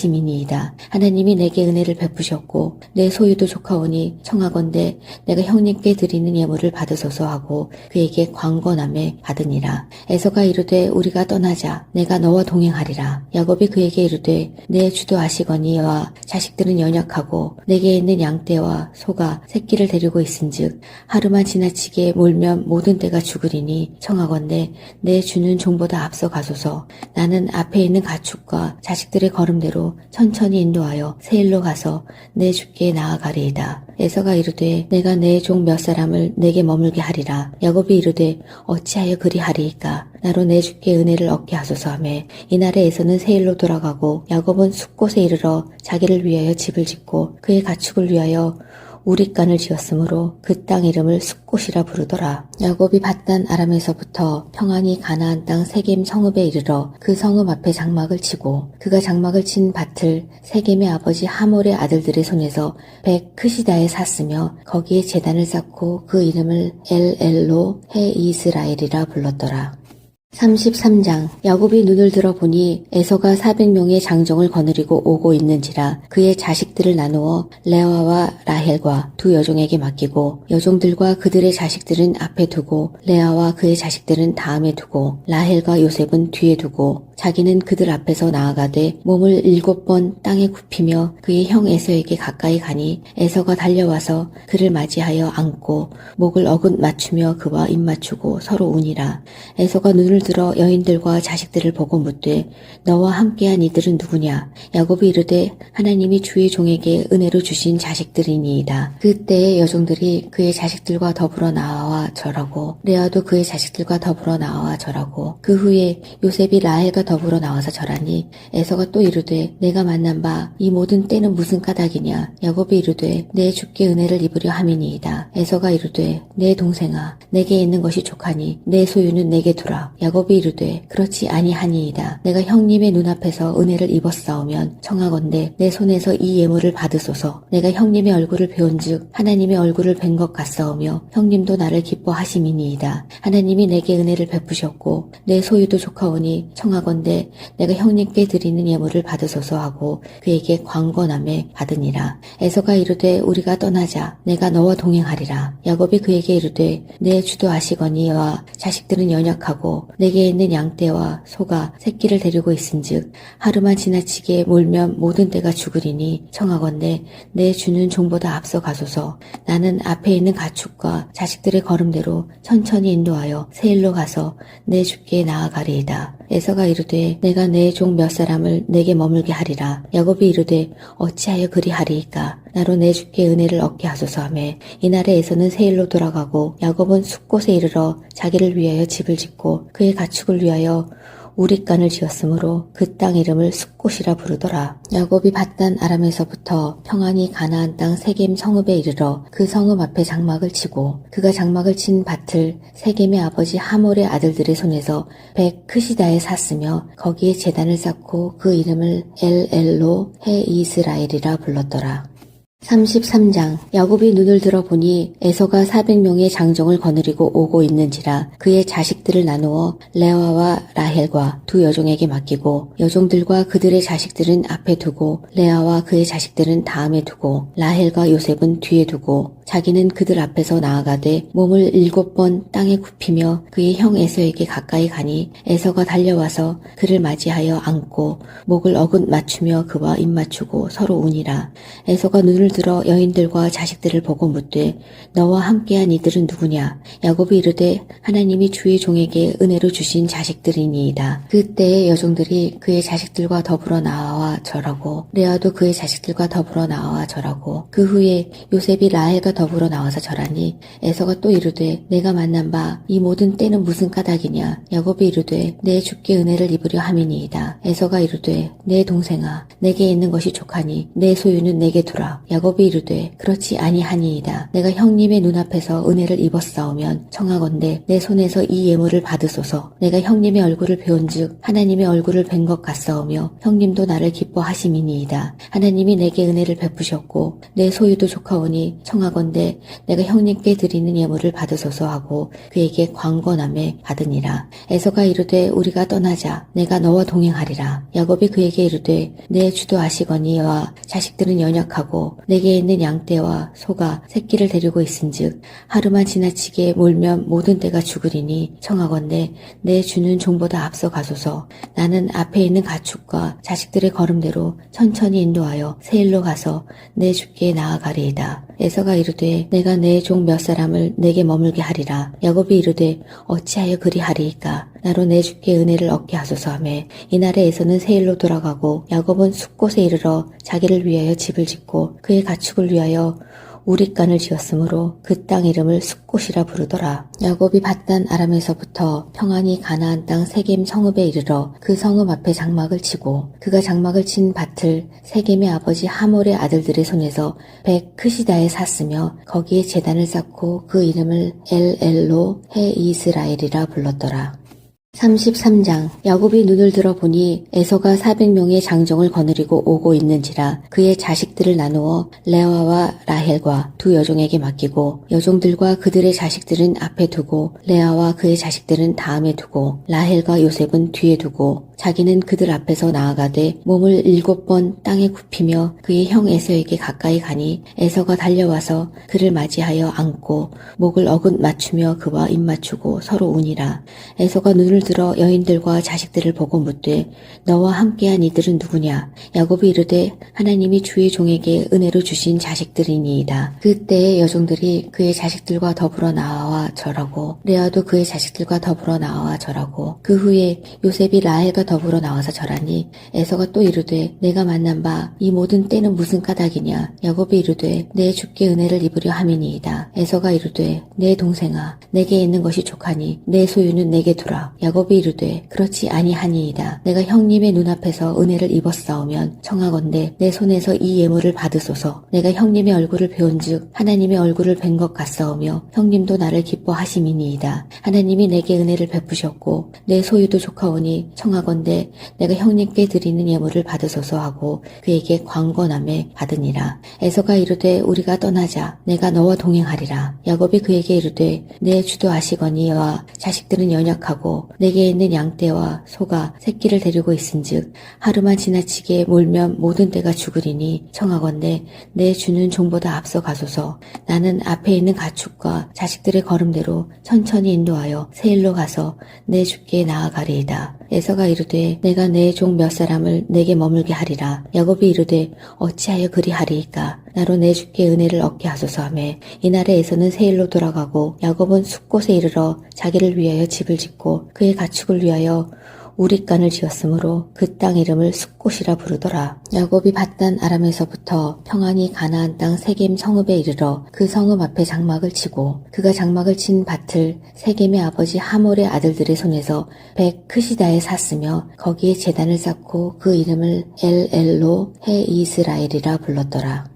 기뻐하심이니이다. 하나님이 내게 은혜를 베푸셨고 내 소유도 족하오니 청하건대 내가 형님께 드리는 예물을 받으소서 하고 그에게 광건함에 받으니라. 에서가 이르되 우리가 떠나자. 내가 너와 동행하리라. 야곱이 그에게 이르되 내 주도 아시거니와 자식들은 연약하고 내게 있는 양떼와 소가 새끼를 데리고 있은즉 하루만 지나치게 몰면 모든 떼가 죽으리니 청하건대 내 주는 종보다 앞서 가소서. 나는 앞에 있는 가축과 자식들의 걸음대로 천천히 인도하여 세일로 가서 내 주께 나아가리이다. 에서가 이르되 내가 내 종 몇 사람을 내게 머물게 하리라. 야곱이 이르되 어찌하여 그리하리이까? 나로 내 주께 은혜를 얻게 하소서 하매 이날에 에서는 세일로 돌아가고 야곱은 숫곳에 이르러 자기를 위하여 집을 짓고 그의 가축을 위하여 우릿간을 지었으므로 그 땅 이름을 숫곳이라 부르더라. 야곱이 밧단 아람에서부터 평안히 가나안 땅 세겜 성읍에 이르러 그 성읍 앞에 장막을 치고 그가 장막을 친 밭을 세겜의 아버지 하몰의 아들들의 손에서 벳크시다에 샀으며 거기에 제단을 쌓고 그 이름을 엘엘로 해 이스라엘이라 불렀더라. 33장. 야곱이 눈을 들어 보니 에서가 400명의 장정을 거느리고 오고 있는지라 그의 자식들을 나누어 레아와 라헬과 두 여종에게 맡기고 여종들과 그들의 자식들은 앞에 두고 레아와 그의 자식들은 다음에 두고 라헬과 요셉은 뒤에 두고 자기는 그들 앞에서 나아가되 몸을 7번 땅에 굽히며 그의 형 에서에게 가까이 가니 에서가 달려와서 그를 맞이하여 안고 목을 어긋 맞추며 그와 입 맞추고 서로 우니라. 에서가 눈을 들어 여인들과 자식들을 보고 묻되 너와 함께한 이들은 누구냐? 야곱이 이르되 하나님이 주의 종에게 은혜로 주신 자식들이니이다. 그때의 여종들이 그의 자식들과 더불어 나와 절하고 레아도 그의 자식들과 더불어 나와 절하고 그 후에 요셉이 라헬과 더불어 나와서 절하니 에서가 또 이르되 내가 만난 바 이 모든 때는 무슨 까닭이냐? 야곱이 이르되 내 주께 은혜를 입으려 함이니이다. 에서가 이르되 내 동생아 내게 있는 것이 족하니 내 소유는 내게 두라. 야곱이 이르되 그렇지 아니하니이다. 내가 형님의 눈앞에서 은혜를 입었사오면 청하건대 내 손에서 이 예물을 받으소서. 내가 형님의 얼굴을 배운즉 하나님의 얼굴을 뵌 것 같사오며 형님도 나를 기뻐하심이니이다. 하나님이 내게 은혜를 베푸셨고 내 소유도 족하오니 청하건대 내가 형님께 드리는 예물을 받으소서 하고 그에게 광건함에 받으니라. 에서가 이르되 우리가 떠나자. 내가 너와 동행하리라. 야곱이 그에게 이르되 내 주도 아시거니와 자식들은 연약하고 내게 있는 양떼와 소가 새끼를 데리고 있은즉 하루만 지나치게 몰면 모든 떼가 죽으리니 청하건대 내 주는 종보다 앞서 가소서. 나는 앞에 있는 가축과 자식들의 걸음대로 천천히 인도하여 세일로 가서 내 주께 나아가리이다. 에서가 이르되 내가 내 종 몇 사람을 내게 머물게 하리라. 야곱이 이르되 어찌하여 그리하리이까? 나로 내 주께 은혜를 얻게 하소서 하매 이날에 에서는 세일로 돌아가고 야곱은 숫곳에 이르러 자기를 위하여 집을 짓고 그의 가축을 위하여 우릿간을 지었으므로 그 땅 이름을 숫곳이라 부르더라. 야곱이 밧단 아람에서부터 평안히 가나안 땅 세겜 성읍에 이르러 그 성읍 앞에 장막을 치고 그가 장막을 친 밭을 세겜의 아버지 하몰의 아들들의 손에서 벳크시다에 샀으며 거기에 제단을 쌓고 그 이름을 엘엘로 해 이스라엘이라 불렀더라. 33장. 야곱이 눈을 들어보니 에서가 400명의 장정을 거느리고 오고 있는지라 그의 자식들을 나누어 레아와 라헬과 두 여종에게 맡기고 여종들과 그들의 자식들은 앞에 두고 레아와 그의 자식들은 다음에 두고 라헬과 요셉은 뒤에 두고 자기는 그들 앞에서 나아가되 몸을 7번 땅에 굽히며 그의 형 에서에게 가까이 가니 에서가 달려와서 그를 맞이하여 안고 목을 어긋 맞추며 그와 입 맞추고 서로 우니라. 에서가 눈을 들어 여인들과 자식들을 보고 묻되 너와 함께한 이들은 누구냐? 야곱이 이르되 하나님이 주의 종에게 은혜로 주신 자식들이니이다. 그때의 여종들이 그의 자식들과 더불어 나와 절하고 레아도 그의 자식들과 더불어 나와 절하고 그 후에 요셉이 라헬과 더불어 나와서 절하니 에서가 또 이르되 내가 만난 바 이 모든 때는 무슨 까닭이냐? 야곱이 이르되 내 주께 은혜를 입으려 함이니이다. 에서가 이르되 내 동생아 내게 있는 것이 족하니 내 소유는 내게 두라. 야곱이 이르되 그렇지 아니하니이다. 내가 형님의 눈앞에서 은혜를 입었사오면 청하건대 내 손에서 이 예물을 받으소서. 내가 형님의 얼굴을 배운즉 하나님의 얼굴을 뵌 것 같사오며 형님도 나를 기뻐하심이니이다. 하나님이 내게 은혜를 베푸셨고 내 소유도 족하오니 청하건대 내가 형님께 드리는 예물을 받으소서 하고 그에게 광건함에 받으니라. 에서가 이르되 우리가 떠나자. 내가 너와 동행하리라. 야곱이 그에게 이르되 내 주도 아시거니와 자식들은 연약하고 내게 있는 양떼와 소가 새끼를 데리고 있은즉 하루만 지나치게 몰면 모든 떼가 죽으리니 청하건대 내 주는 종보다 앞서 가소서. 나는 앞에 있는 가축과 자식들의 걸음대로 천천히 인도하여 세일로 가서 내 주께 나아가리이다. 에서가 이르되 내가 내 종 몇 사람을 내게 머물게 하리라. 야곱이 이르되 어찌하여 그리하리이까? 나로 내 주께 은혜를 얻게 하소서 하매 이날에 에서는 세일로 돌아가고 야곱은 숫곳에 이르러 자기를 위하여 집을 짓고 그의 가축을 위하여 우릿간을 지었으므로 그 땅 이름을 숫곳이라 부르더라. 야곱이 밧단 아람에서부터 평안히 가나안 땅 세겜 성읍에 이르러 그 성읍 앞에 장막을 치고 그가 장막을 친 밭을 세겜의 아버지 하몰의 아들들의 손에서 백 크시다에 샀으며 거기에 제단을 쌓고 그 이름을 엘엘로 해 이스라엘이라 불렀더라. 33장. 야곱이 눈을 들어보니 에서가 400명의 장정을 거느리고 오고 있는지라 그의 자식들을 나누어 레아와 라헬과 두 여종에게 맡기고 여종들과 그들의 자식들은 앞에 두고 레아와 그의 자식들은 다음에 두고 라헬과 요셉은 뒤에 두고 자기는 그들 앞에서 나아가되 몸을 7번 땅에 굽히며 그의 형 에서에게 가까이 가니 에서가 달려와서 그를 맞이하여 안고 목을 어긋 맞추며 그와 입 맞추고 서로 우니라. 에서가 눈을 들어 여인들과 자식들을 보고 묻되 너와 함께한 이들은 누구냐? 야곱이 이르되 하나님이 주의 종에게 은혜로 주신 자식들이니이다. 그때의 여종들이 그의 자식들과 더불어 나와 절하고 레아도 그의 자식들과 더불어 나와 절하고 그 후에 요셉이 라헬과 더불어 나와서 절하니 에서가 또 이르되 내가 만난 바 이 모든 때는 무슨 까닭이냐? 야곱이 이르되 내 주께 은혜를 입으려 함이니이다. 에서가 이르되 내 동생아 내게 있는 것이 족하니 내 소유는 내게 두라. 야곱이 이르되 그렇지 아니하니이다. 내가 형님의 눈앞에서 은혜를 입었사오면 청하건대 내 손에서 이 예물을 받으소서. 내가 형님의 얼굴을 배운즉 하나님의 얼굴을 뵌 것 같사오며 형님도 나를 기뻐하심이니이다. 하나님이 내게 은혜를 베푸셨고 내 소유도 족하오니 청하건대 내가 형님께 드리는 예물을 받으소서 하고 그에게 광건함에 받으니라. 에서가 이르되 우리가 떠나자. 내가 너와 동행하리라. 야곱이 그에게 이르되 내 주도 아시거니와 자식들은 연약하고 내게 있는 양떼와 소가 새끼를 데리고 있은즉 하루만 지나치게 몰면 모든 떼가 죽으리니 청하건대 내 주는 종보다 앞서 가소서. 나는 앞에 있는 가축과 자식들의 걸음대로 천천히 인도하여 세일로 가서 내 주께 나아가리이다. 에서가 이르되 내가 내 종 몇 사람을 내게 머물게 하리라. 야곱이 이르되 어찌하여 그리하리이까? 나로 내 주께 은혜를 얻게 하소서 하매 이날에 에서는 세일로 돌아가고 야곱은 숫곳에 이르러 자기를 위하여 집을 짓고 그의 가축을 위하여 우릿간을 지었으므로 그 땅 이름을 숫곳이라 부르더라. 야곱이 밧단 아람에서부터 평안히 가나안 땅 세겜 성읍에 이르러 그 성읍 앞에 장막을 치고 그가 장막을 친 밭을 세겜의 아버지 하몰의 아들들의 손에서 백 크시다에 샀으며 거기에 제단을 쌓고 그 이름을 엘엘로 해 이스라엘이라 불렀더라.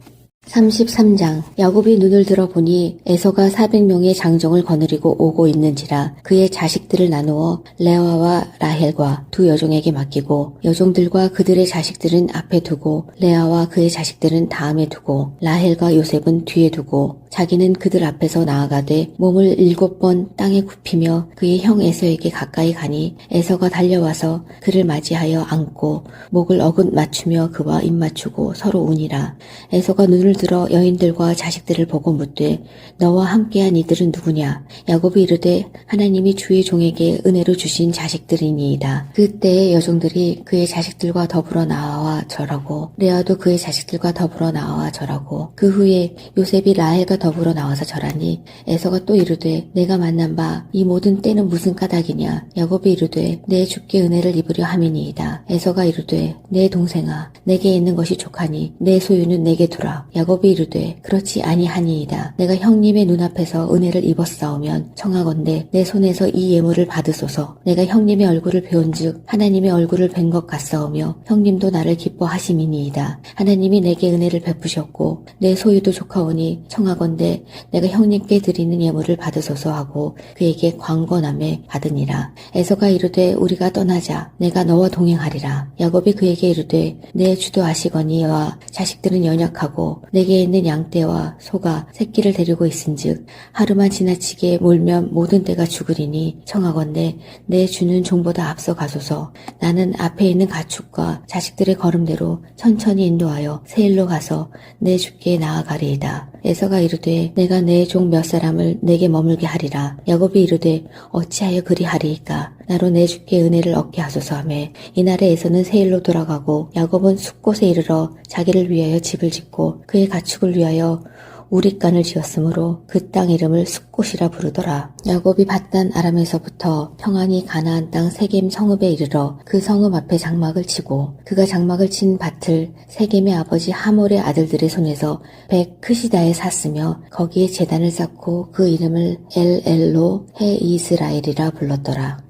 33장. 야곱이 눈을 들어보니 에서가 400명의 장정을 거느리고 오고 있는지라 그의 자식들을 나누어 레아와 라헬과 두 여종에게 맡기고 여종들과 그들의 자식들은 앞에 두고 레아와 그의 자식들은 다음에 두고 라헬과 요셉은 뒤에 두고 자기는 그들 앞에서 나아가되 몸을 7번 땅에 굽히며 그의 형 에서에게 가까이 가니 에서가 달려와서 그를 맞이하여 안고 목을 어긋 맞추며 그와 입 맞추고 서로 우니라. 에서가 눈을 들어 여인들과 자식들을 보고 묻되 너와 함께한 이들은 누구냐? 야곱이 이르되 하나님이 주의 종에게 은혜로 주신 자식들이니이다. 그때의 여종들이 그의 자식들과 더불어 나와 절하고 레아도 그의 자식들과 더불어 나와 절하고 그 후에 요셉이 라헬과 더불어 나와서 절하니 에서가 또 이르되 내가 만난 바 이 모든 때는 무슨 까닭이냐? 야곱이 이르되 내 주께 은혜를 입으려 함이니이다. 에서가 이르되 내 동생아 내게 있는 것이 족하니 내 소유는 내게 두라. 야곱이 이르되 그렇지 아니하니이다. 내가 형님의 눈앞에서 은혜를 입었사오면 청하건대 내 손에서 이 예물을 받으소서. 내가 형님의 얼굴을 배운즉 하나님의 얼굴을 뵌 것 같사오며 형님도 나를 기뻐하심이니이다. 하나님이 내게 은혜를 베푸셨고 내 소유도 족하오니 청하건대 내가 형님께 드리는 예물을 받으소서 하고 그에게 광건함에 받으니라. 에서가 이르되 우리가 떠나자. 내가 너와 동행하리라. 야곱이 그에게 이르되 내 주도 아시거니와 자식들은 연약하고 내게 있는 양떼와 소가 새끼를 데리고 있은즉 하루만 지나치게 몰면 모든 떼가 죽으리니 청하건대 내 주는 종보다 앞서 가소서. 나는 앞에 있는 가축과 자식들의 걸음대로 천천히 인도하여 세일로 가서 내 주께 나아가리이다. 에서가 이르되 내가 내 종 몇 사람을 내게 머물게 하리라. 야곱이 이르되 어찌하여 그리하리이까? 나로 내 주께 은혜를 얻게 하소서 하매 이날에 에서는 세일로 돌아가고 야곱은 숫곳에 이르러 자기를 위하여 집을 짓고 그의 가축을 위하여 우릿간을 지었으므로 그 땅 이름을 숫곳이라 부르더라. 야곱이 밧단 아람에서부터 평안히 가나안 땅 세겜 성읍에 이르러 그 성읍 앞에 장막을 치고 그가 장막을 친 밭을 세겜의 아버지 하몰의 아들들의 손에서 백 크시다에 샀으며 거기에 제단을 쌓고 그 이름을 엘엘로 해 이스라엘이라 불렀더라.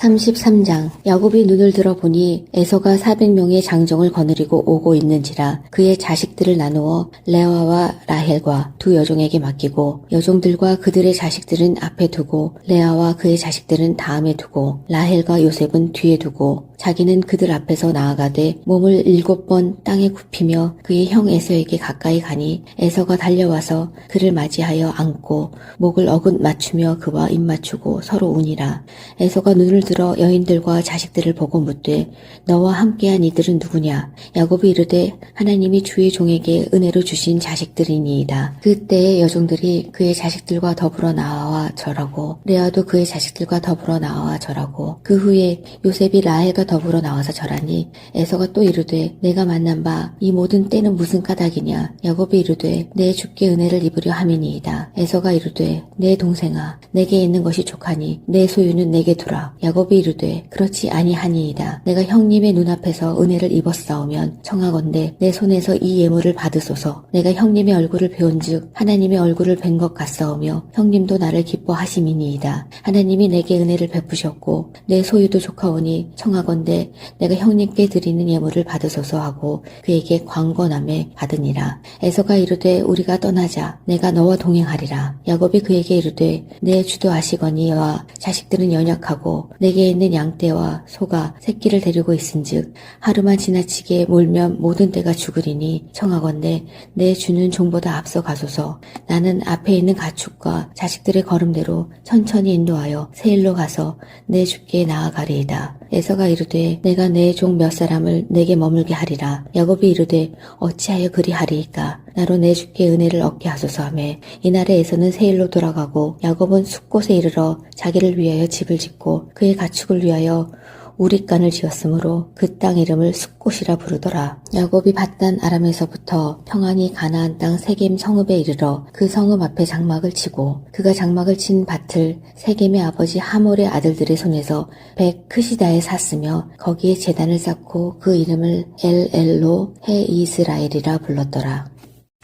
33장. 야곱이 눈을 들어보니 에서가 400명의 장정을 거느리고 오고 있는지라 그의 자식들을 나누어 레아와 라헬과 두 여종에게 맡기고 여종들과 그들의 자식들은 앞에 두고 레아와 그의 자식들은 다음에 두고 라헬과 요셉은 뒤에 두고 자기는 그들 앞에서 나아가되 몸을 7번 땅에 굽히며 그의 형 에서에게 가까이 가니 에서가 달려와서 그를 맞이하여 안고 목을 어긋 맞추며 그와 입 맞추고 서로 우니라. 에서가 눈을 들어 여인들과 자식들을 보고 묻되 너와 함께한 이들은 누구냐? 야곱이 이르되 하나님이 주의 종에게 은혜로 주신 자식들이니이다. 그때의 여종들이 그의 자식들과 더불어 나와 절하고 레아도 그의 자식들과 더불어 나와 절하고 그 후에 요셉이 라헬과 더불어 나와서 절하니 에서가 또 이르되 내가 만난 바 이 모든 때는 무슨 까닭이냐? 야곱이 이르되 내 주께 은혜를 입으려 함이니이다. 에서가 이르되 내 동생아 내게 있는 것이 족하니 내 소유는 내게 두라. 야곱이 이르되 그렇지 아니하니이다. 내가 형님의 눈앞에서 은혜를 입었사오면 청하건대 내 손에서 이 예물을 받으소서. 내가 형님의 얼굴을 배운즉 하나님의 얼굴을 뵌 것 같사오며 형님도 나를 기뻐하심이니이다. 하나님이 내게 은혜를 베푸셨고 내 소유도 족하오니 청하건대 내가 형님께 드리는 예물을 받으소서 하고 그에게 광건함에 받으니라. 에서가 이르되 우리가 떠나자. 내가 너와 동행하리라. 야곱이 그에게 이르되 내 주도 아시거니와 자식들은 연약하고 내게 있는 양떼와 소가 새끼를 데리고 있은즉 하루만 지나치게 몰면 모든 떼가 죽으리니 청하건대 내 주는 종보다 앞서 가소서. 나는 앞에 있는 가축과 자식들의 걸음대로 천천히 인도하여 세일로 가서 내 주께 나아가리이다. 에서가 이르되 내가 내 종 몇 사람을 내게 머물게 하리라. 야곱이 이르되 어찌하여 그리하리이까? 나로 내 주께 은혜를 얻게 하소서 하매 이날에 에서는 세일로 돌아가고 야곱은 숫곳에 이르러 자기를 위하여 집을 짓고 그의 가축을 위하여 우릿간을 지었으므로 그 땅 이름을 숫곳이라 부르더라. 야곱이 밧단 아람에서부터 평안히 가나안 땅 세겜 성읍에 이르러 그 성읍 앞에 장막을 치고 그가 장막을 친 밭을 세겜의 아버지 하몰의 아들들의 손에서 백 크시다에 샀으며 거기에 제단을 쌓고 그 이름을 엘엘로 해 이스라엘이라 불렀더라.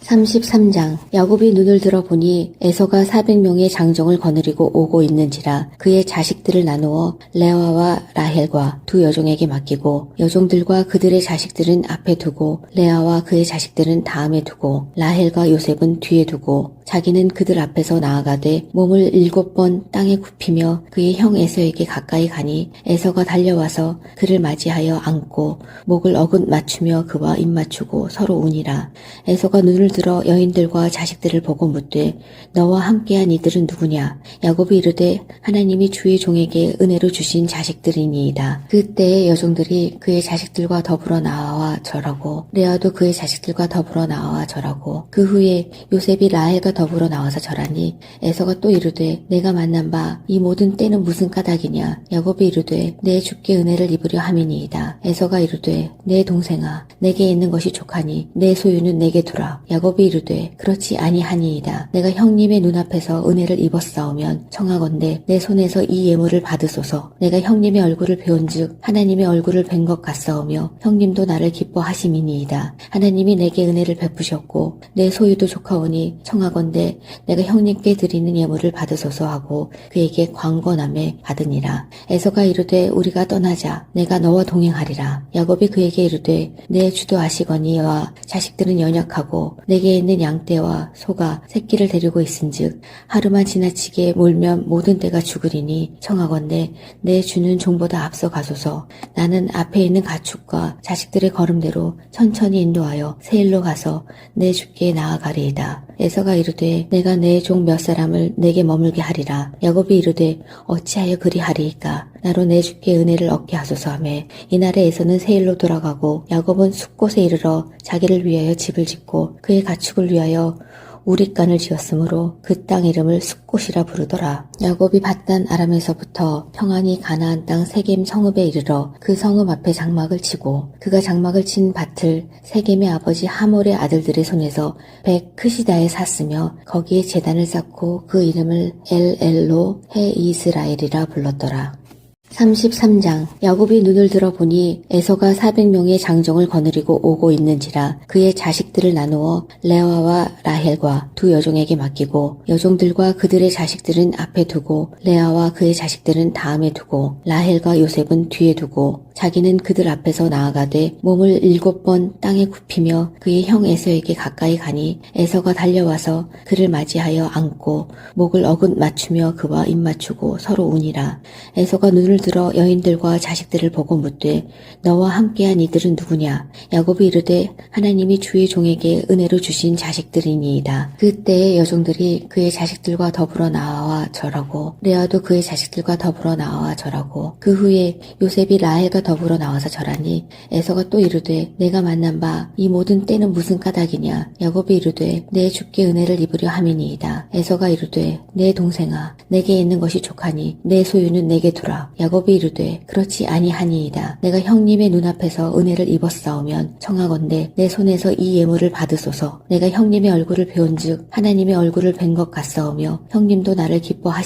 33장 야곱이 눈을 들어 보니 에서가 400명의 장정을 거느리고 오고 있는지라 그의 자식들을 나누어 레아와 라헬과 두 여종에게 맡기고 여종들과 그들의 자식들은 앞에 두고 레아와 그의 자식들은 다음에 두고 라헬과 요셉은 뒤에 두고 자기는 그들 앞에서 나아가되 몸을 7번 땅에 굽히며 그의 형 에서에게 가까이 가니 에서가 달려와서 그를 맞이하여 안고 목을 어긋 맞추며 그와 입 맞추고 서로 우니라. 에서가 눈을 들어 여인들과 자식들을 보고 묻되 너와 함께한 이들은 누구냐? 야곱이 이르되 하나님이 주의 종에게 은혜로 주신 자식들이니이다. 그때의 여종들이 그의 자식들과 더불어 나와 절하고 레아도 그의 자식들과 더불어 나와 절하고 그 후에 요셉이 라헬과 더불어 나와서 절하니 에서가 또 이르되 내가 만난 바 이 모든 때는 무슨 까닭이냐? 야곱이 이르되 내 주께 은혜를 입으려 함이니이다. 에서가 이르되 내 동생아 내게 있는 것이 족하니 내 소유는 내게 두라. 야곱이 이르되 그렇지 아니하니이다. 내가 형님의 눈앞에서 은혜를 입었사오면 청하건대 내 손에서 이 예물을 받으소서. 내가 형님의 얼굴을 배운즉 하나님의 얼굴을 뵌 것 같사오며 형님도 나를 기뻐하심이니이다. 하나님이 내게 은혜를 베푸셨고 내 소유도 족하오니 청하건대 내가 형님께 드리는 예물을 받으소서 하고 그에게 광건함에 받으니라. 에서가 이르되 우리가 떠나자. 내가 너와 동행하리라. 야곱이 그에게 이르되 내 주도 아시거니와 자식들은 연약하고 내게 있는 양떼와 소가 새끼를 데리고 있은즉 하루만 지나치게 몰면 모든 떼가 죽으리니 청하건대 내 주는 종보다 앞서 가소서. 나는 앞에 있는 가축과 자식들의 걸음대로 천천히 인도하여 세일로 가서 내 주께 나아가리이다. 에서가 이르되 내가 내 종 몇 사람을 내게 머물게 하리라. 야곱이 이르되 어찌하여 그리하리이까? 나로 내 주께 은혜를 얻게 하소서 하며 이날에 에서는 세일로 돌아가고 야곱은 숫곳에 이르러 자기를 위하여 집을 짓고 그의 가축을 위하여 우릿간을 지었으므로 그 땅 이름을 숫곳이라 부르더라. 야곱이 밧단 아람에서부터 평안히 가나안 땅 세겜 성읍에 이르러 그 성읍 앞에 장막을 치고 그가 장막을 친 밭을 세겜의 아버지 하몰의 아들들의 손에서 백 크시다에 샀으며 거기에 제단을 쌓고 그 이름을 엘엘로 해 이스라엘이라 불렀더라. 33장 야곱이 눈을 들어 보니 에서가 400명의 장정을 거느리고 오고 있는지라 그의 자식들을 나누어 레아와 라헬과 두 여종에게 맡기고 여종들과 그들의 자식들은 앞에 두고 레아와 그의 자식들은 다음에 두고 라헬과 요셉은 뒤에 두고 자기는 그들 앞에서 나아가되 몸을 7번 땅에 굽히며 그의 형 에서에게 가까이 가니 에서가 달려와서 그를 맞이하여 안고 목을 어긋 맞추며 그와 입 맞추고 서로 우니라. 에서가 눈을 들어 여인들과 자식들을 보고 묻되 너와 함께한 이들은 누구냐? 야곱이 이르되 하나님이 주의 종에게 은혜로 주신 자식들이니이다. 그때의 여종들이 그의 자식들과 더불어 나와 절하고 레아도 그의 자식들과 더불어 나와 절하고 그 후에 요셉이 라헬과 더불어 나와서 절하니 에서가 또 이르되 내가 만난 바 이 모든 때는 무슨 까닭이냐? 야곱이 이르되 내 주께 은혜를 입으려 함이니이다. 에서가 이르되 내 동생아 내게 있는 것이 족하니 내 소유는 내게 두라. 야곱이 이르되 그렇지 아니하니이다. 내가 형님의 눈앞에서 은혜를 입었사오면 청하건대 내 손에서 이 예물을 받으소서. 내가 형님의 얼굴을 배운즉 하나님의 얼굴을 뵌 것 같사오며 형님도 나를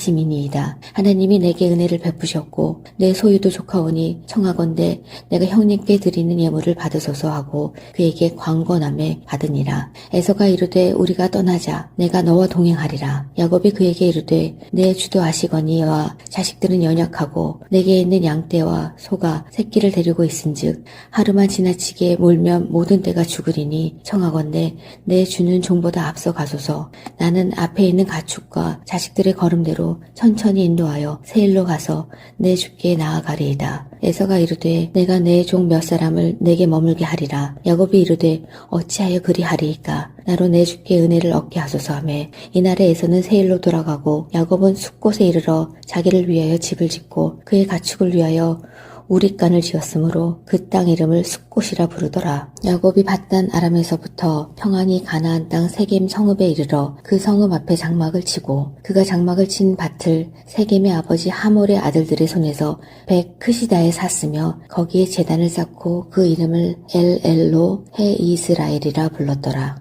기뻐하심이니이다. 하나님이 내게 은혜를 베푸셨고 내 소유도 족하오니 청하건대 내가 형님께 드리는 예물을 받으소서 하고 그에게 광건함에 받으니라. 에서가 이르되 우리가 떠나자. 내가 너와 동행하리라. 야곱이 그에게 이르되 내 주도 아시거니와 자식들은 연약하고 내게 있는 양떼와 소가 새끼를 데리고 있은즉 하루만 지나치게 몰면 모든 떼가 죽으리니 청하건대 내 주는 종보다 앞서 가소서. 나는 앞에 있는 가축과 자식들의 걸음대로 천천히 인도하여 세일로 가서 내 주께 나아가리이다. 에서가 이르되 내가 내 종 몇 사람을 내게 머물게 하리라. 야곱이 이르되 어찌하여 그리하리이까? 나로 내 주께 은혜를 얻게 하소서 하며 이날에 에서는 세일로 돌아가고 야곱은 숫곳에 이르러 자기를 위하여 집을 짓고 그의 가축을 위하여 우릿간을 지었으므로 그 땅 이름을 숫곳이라 부르더라. 야곱이 밧단 아람에서부터 평안히 가나안 땅 세겜 성읍에 이르러 그 성읍 앞에 장막을 치고 그가 장막을 친 밭을 세겜의 아버지 하몰의 아들들의 손에서 백 크시다에 샀으며 거기에 제단을 쌓고 그 이름을 엘엘로 해 이스라엘이라 불렀더라.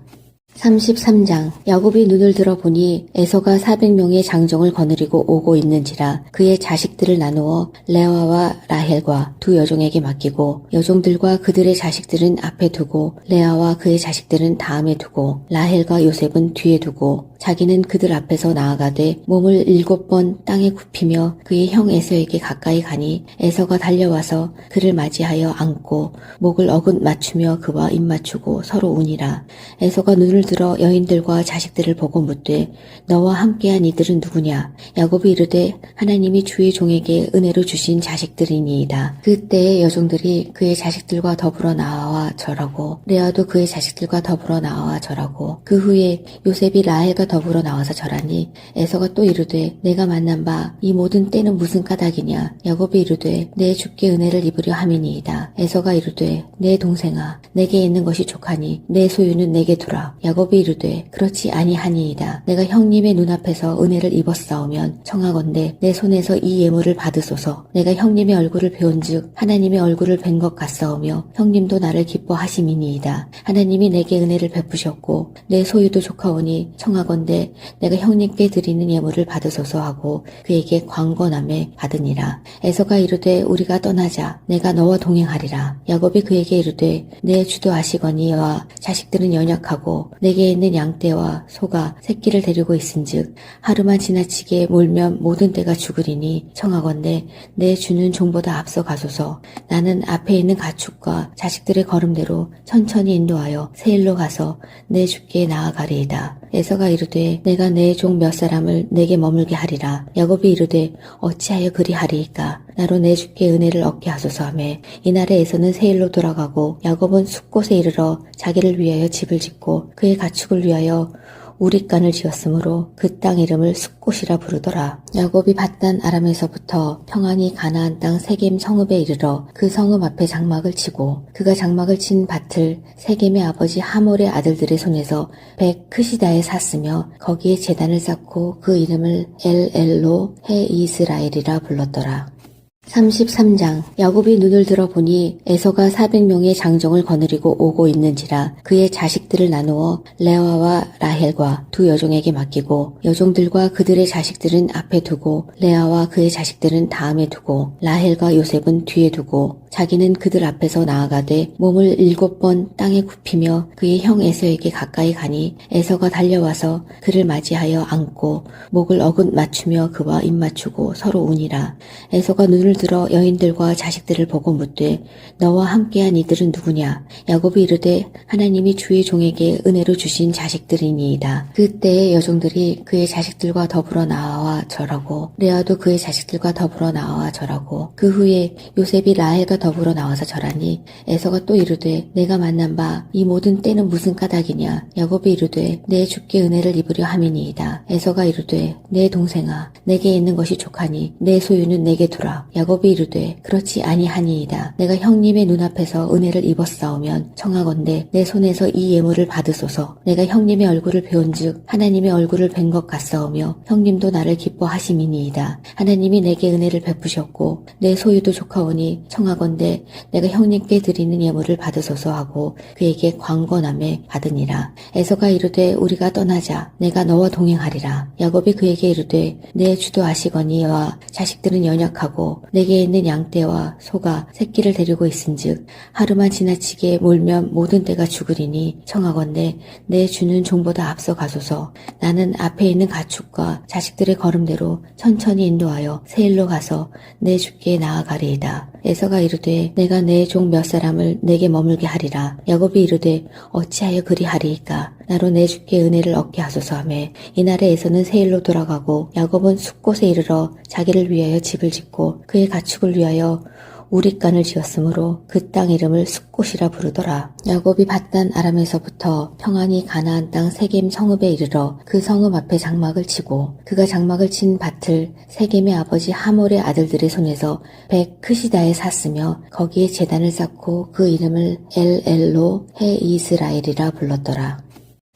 33장. 야곱이 눈을 들어 보니 에서가 400명의 장정을 거느리고 오고 있는지라 그의 자식들을 나누어 레아와 라헬과 두 여종에게 맡기고 여종들과 그들의 자식들은 앞에 두고 레아와 그의 자식들은 다음에 두고 라헬과 요셉은 뒤에 두고 자기는 그들 앞에서 나아가되 몸을 7번 땅에 굽히며 그의 형 에서에게 가까이 가니 에서가 달려와서 그를 맞이하여 안고 목을 어긋 맞추며 그와 입 맞추고 서로 우니라. 에서가 눈을 들어 여인들과 자식들을 보고 묻되 너와 함께한 이들은 누구냐? 야곱이 이르되 하나님이 주의 종에게 은혜로 주신 자식들이니이다. 그때의 여종들이 그의 자식들과 더불어 나와 절하고 레아도 그의 자식들과 더불어 나와 절하고 그 후에 요셉이 라헬과 더불어 나와서 절하니 에서가 또 이르되 내가 만난 바 이 모든 때는 무슨 까닭이냐? 야곱이 이르되 내 주께 은혜를 입으려 함이니이다. 에서가 이르되 내 동생아 내게 있는 것이 족하니 내 소유는 내게 두라. 야곱이 이르되 그렇지 아니하니이다. 내가 형님의 눈앞에서 은혜를 입었사오면 청하건대 내 손에서 이 예물을 받으소서. 내가 형님의 얼굴을 배운즉 하나님의 얼굴을 뵌 것 같사오며 형님도 나를 기뻐하심이니이다. 하나님이 내게 은혜를 베푸셨고 내 소유도 족하오니 청하건대 내가 형님께 드리는 예물을 받으소서 하고 그에게 광건함에 받으니라. 에서가 이르되 우리가 떠나자. 내가 너와 동행하리라. 야곱이 그에게 이르되 내 주도 아시거니와 자식들은 연약하고 내게 있는 양떼와 소가 새끼를 데리고 있은즉 하루만 지나치게 몰면 모든 떼가 죽으리니 청하건대 내 주는 종보다 앞서 가소서. 나는 앞에 있는 가축과 자식들의 걸음대로 천천히 인도하여 세일로 가서 내 주께 나아가리이다. 에서가 이르되 내가 내 종 몇 사람을 내게 머물게 하리라. 야곱이 이르되 어찌하여 그리하리이까? 나로 내 주께 은혜를 얻게 하소서 하매 이날에 에서는 세일로 돌아가고 야곱은 숫곳에 이르러 자기를 위하여 집을 짓고 그의 가축을 위하여 우릿간을 지었으므로 그 땅 이름을 숫곳이라 부르더라. 야곱이 밧단 아람에서부터 평안히 가나안 땅 세겜 성읍에 이르러 그 성읍 앞에 장막을 치고 그가 장막을 친 밭을 세겜의 아버지 하몰의 아들들의 손에서 벳크시다에 샀으며 거기에 제단을 쌓고 그 이름을 엘엘로 해 이스라엘이라 불렀더라. 33장. 야곱이 눈을 들어 보니 에서가 400명의 장정을 거느리고 오고 있는지라 그의 자식들을 나누어 레아와 라헬과 두 여종에게 맡기고 여종들과 그들의 자식들은 앞에 두고 레아와 그의 자식들은 다음에 두고 라헬과 요셉은 뒤에 두고 자기는 그들 앞에서 나아가되 몸을 7번 땅에 굽히며 그의 형 에서에게 가까이 가니 에서가 달려와서 그를 맞이하여 안고 목을 어긋 맞추며 그와 입 맞추고 서로 우니라. 에서가 눈을 들어 여인들과 자식들을 보고 묻되 너와 함께한 이들은 누구냐? 야곱이 이르되 하나님이 주의 종에게 은혜로 주신 자식들이니이다. 그때의 여종들이 그의 자식들과 더불어 나와 절하고 레아도 그의 자식들과 더불어 나와 절하고 그 후에 요셉이 라헬과 더불어 나와서 절하니 에서가 또 이르되 내가 만난 바 이 모든 때는 무슨 까닭이냐? 야곱이 이르되 내 주께 은혜를 입으려 함이니이다. 에서가 이르되 내 동생아 내게 있는 것이 족하니 내 소유는 내게 두라. 야곱이 이르되 그렇지 아니하니이다. 내가 형님의 눈앞에서 은혜를 입었사오면 청하건대 내 손에서 이 예물을 받으소서. 내가 형님의 얼굴을 배운즉 하나님의 얼굴을 뵌 것 같사오며 형님도 나를 기뻐하심이니이다. 하나님이 내게 은혜를 베푸셨고 내 소유도 족하오니 청하건대 내가 형님께 드리는 예물을 받으소서 하고 그에게 광건함에 받으니라. 에서가 이르되 우리가 떠나자. 내가 너와 동행하리라. 야곱이 그에게 이르되 내 주도 아시거니와 자식들은 연약하고 내게 있는 양떼와 소가 새끼를 데리고 있은즉 하루만 지나치게 몰면 모든 떼가 죽으리니 청하건대 내 주는 종보다 앞서 가소서. 나는 앞에 있는 가축과 자식들의 걸음대로 천천히 인도하여 세일로 가서 내 주께 나아가리이다. 에서가 이르되 내가 내 종 몇 사람을 내게 머물게 하리라. 야곱이 이르되 어찌하여 그리하리이까? 나로 내 주께 은혜를 얻게 하소서 하매 이날에 에서는 세일로 돌아가고 야곱은 숫곳에 이르러 자기를 위하여 집을 짓고 그의 가축을 위하여 우릿간을 지었으므로 그 땅 이름을 숫곳이라 부르더라. 야곱이 밧단 아람에서부터 평안히 가나안 땅 세겜 성읍에 이르러 그 성읍 앞에 장막을 치고 그가 장막을 친 밭을 세겜의 아버지 하몰의 아들들의 손에서 벳크시다에 샀으며 거기에 제단을 쌓고 그 이름을 엘엘로 해 이스라엘이라 불렀더라.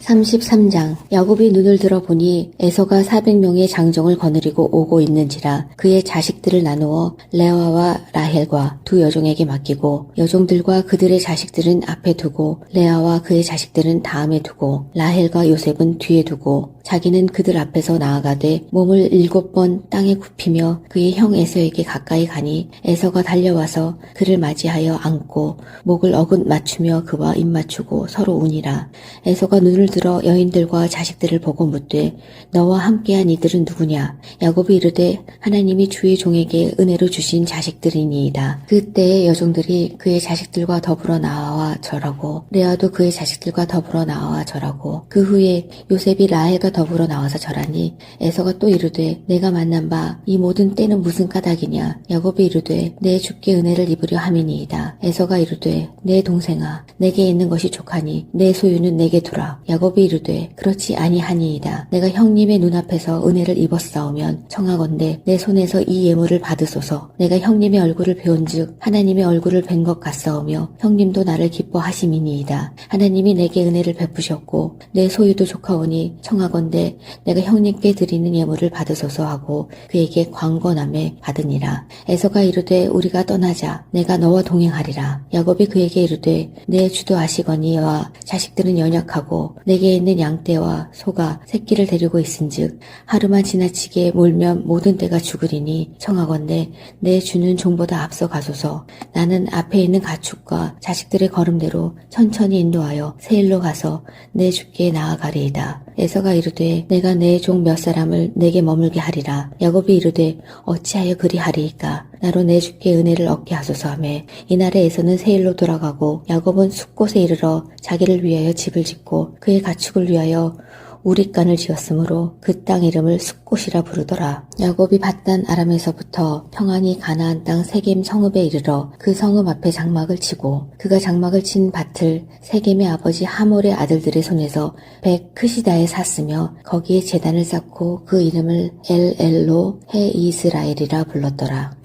33장 야곱이 눈을 들어 보니 에서가 400명의 장정을 거느리고 오고 있는지라 그의 자식들을 나누어 레아와 라헬과 두 여종에게 맡기고 여종들과 그들의 자식들은 앞에 두고 레아와 그의 자식들은 다음에 두고 라헬과 요셉은 뒤에 두고 자기는 그들 앞에서 나아가되 몸을 7번 땅에 굽히며 그의 형 에서에게 가까이 가니 에서가 달려와서 그를 맞이하여 안고 목을 어긋 맞추며 그와 입 맞추고 서로 우니라. 에서가 눈을 들어 여인들과 자식들을 보고 묻되 너와 함께한 이들은 누구냐? 야곱이 이르되 하나님이 주의 종에게 은혜로 주신 자식들이니이다. 그때의 여종들이 그의 자식들과 더불어 나와 절하고 레아도 그의 자식들과 더불어 나와 절하고 그 후에 요셉이 라헬과 더불어 나와서 절하니 에서가 또 이르되 내가 만난 바 이 모든 때는 무슨 까닭이냐? 야곱이 이르되 내 주께 은혜를 입으려 함이니이다. 에서가 이르되 내 동생아 내게 있는 것이 족하니 내 소유는 내게 두라. 야곱이 이르되 그렇지 아니하니이다. 내가 형님의 눈앞에서 은혜를 입었사오면 청하건대 내 손에서 이 예물을 받으소서. 내가 형님의 얼굴을 배운즉 하나님의 얼굴을 뵌 것 같사오며 형님도 나를 기뻐하심이니이다. 하나님이 내게 은혜를 베푸셨고 내 소유도 족하오니 청하건대 내가 형님께 드리는 예물을 받으소서 하고 그에게 광건함에 받으니라. 에서가 이르되 우리가 떠나자. 내가 너와 동행하리라. 야곱이 그에게 이르되 내 주도 아시거니와 자식들은 연약하고 내게 있는 양떼와 소가 새끼를 데리고 있은즉 하루만 지나치게 몰면 모든 떼가 죽으리니 청하건대 내 주는 종보다 앞서 가소서. 나는 앞에 있는 가축과 자식들의 걸음대로 천천히 인도하여 세일로 가서 내 주께 나아가리이다. 에서가 이르되 내가 내 종 몇 사람을 내게 머물게 하리라. 야곱이 이르되 어찌하여 그리하리이까? 나로 내 주께 은혜를 얻게 하소서 하매 이날에 에서는 세일로 돌아가고 야곱은 숫곳에 이르러 자기를 위하여 집을 짓고 그의 가축을 위하여 우릿간을 지었으므로 그 땅 이름을 숫곳이라 부르더라. 야곱이 밧단 아람에서부터 평안히 가나안 땅 세겜 성읍에 이르러 그 성읍 앞에 장막을 치고 그가 장막을 친 밭을 세겜의 아버지 하몰의 아들들의 손에서 벳크시다에 샀으며 거기에 제단을 쌓고 그 이름을 엘엘로 해 이스라엘이라 불렀더라.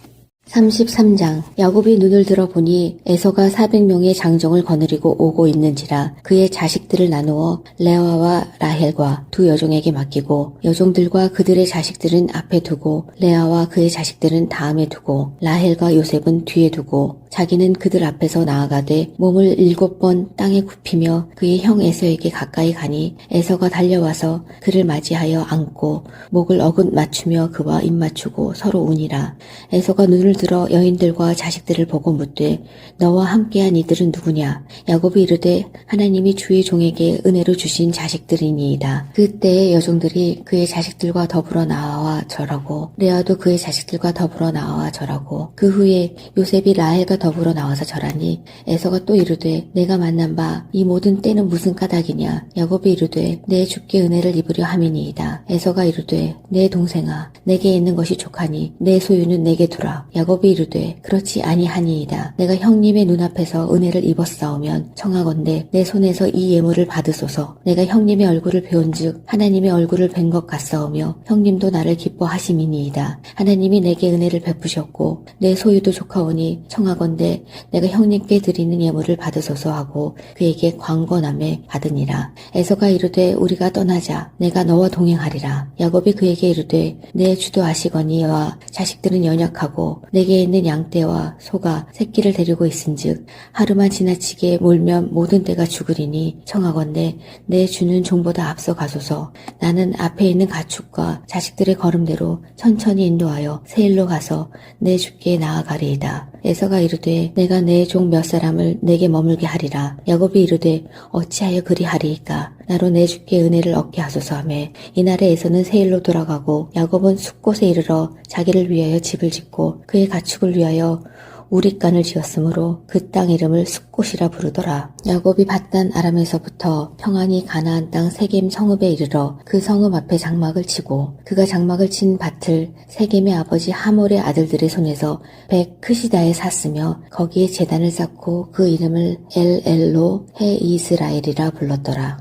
33장 야곱이 눈을 들어 보니 에서가 400명의 장정을 거느리고 오고 있는지라 그의 자식들을 나누어 레아와 라헬과 두 여종에게 맡기고 여종들과 그들의 자식들은 앞에 두고 레아와 그의 자식들은 다음에 두고 라헬과 요셉은 뒤에 두고 자기는 그들 앞에서 나아가되 몸을 7번 땅에 굽히며 그의 형 에서에게 가까이 가니 에서가 달려와서 그를 맞이하여 안고 목을 어긋 맞추며 그와 입 맞추고 서로 우니라. 에서가 눈을 들어 여인들과 자식들을 보고 묻되 너와 함께한 이들은 누구냐? 야곱이 이르되 하나님이 주의 종에게 은혜로 주신 자식들이니이다. 그때의 여종들이 그의 자식들과 더불어 나와 절하고 레아도 그의 자식들과 더불어 나와 절하고 그 후에 요셉이 라헬과 더불어 나와서 절하니 에서가 또 이르되 내가 만난 바 이 모든 때는 무슨 까닭이냐? 야곱이 이르되 내 주께 은혜를 입으려 함이니이다. 에서가 이르되 내 동생아 내게 있는 것이 족하니 내 소유는 내게 두라. 야곱이 이르되 그렇지 아니하니이다. 내가 형님의 눈앞에서 은혜를 입었사오면 청하건대 내 손에서 이 예물을 받으소서. 내가 형님의 얼굴을 배운즉 하나님의 얼굴을 뵌 것 같사오며 형님도 나를 기뻐하심이니이다. 하나님이 내게 은혜를 베푸셨고 내 소유도 족하오니 청하건대 내가 형님께 드리는 예물을 받으소서 하고 그에게 광건함에 받으니라. 에서가 이르되 우리가 떠나자. 내가 너와 동행하리라. 야곱이 그에게 이르되 내 주도 아시거니와 자식들은 연약하고 내게 있는 양떼와 소가 새끼를 데리고 있은즉 하루만 지나치게 몰면 모든 떼가 죽으리니 청하건대 내 주는 종보다 앞서 가소서. 나는 앞에 있는 가축과 자식들의 걸음대로 천천히 인도하여 세일로 가서 내 주께 나아가리이다. 에서가 이르되 내가 내 종 몇 사람을 내게 머물게 하리라. 야곱이 이르되 어찌하여 그리하리이까? 나로 내 주께 은혜를 얻게 하소서 하매 이날에 에서는 세일로 돌아가고 야곱은 숫곳에 이르러 자기를 위하여 집을 짓고 그의 가축을 위하여 우릿간을 지었으므로 그 땅 이름을 숫곳이라 부르더라. 야곱이 밧단 아람에서부터 평안히 가나안 땅 세겜 성읍에 이르러 그 성읍 앞에 장막을 치고 그가 장막을 친 밭을 세겜의 아버지 하몰의 아들들의 손에서 벳크시다에 샀으며 거기에 제단을 쌓고 그 이름을 엘엘로 해 이스라엘이라 불렀더라.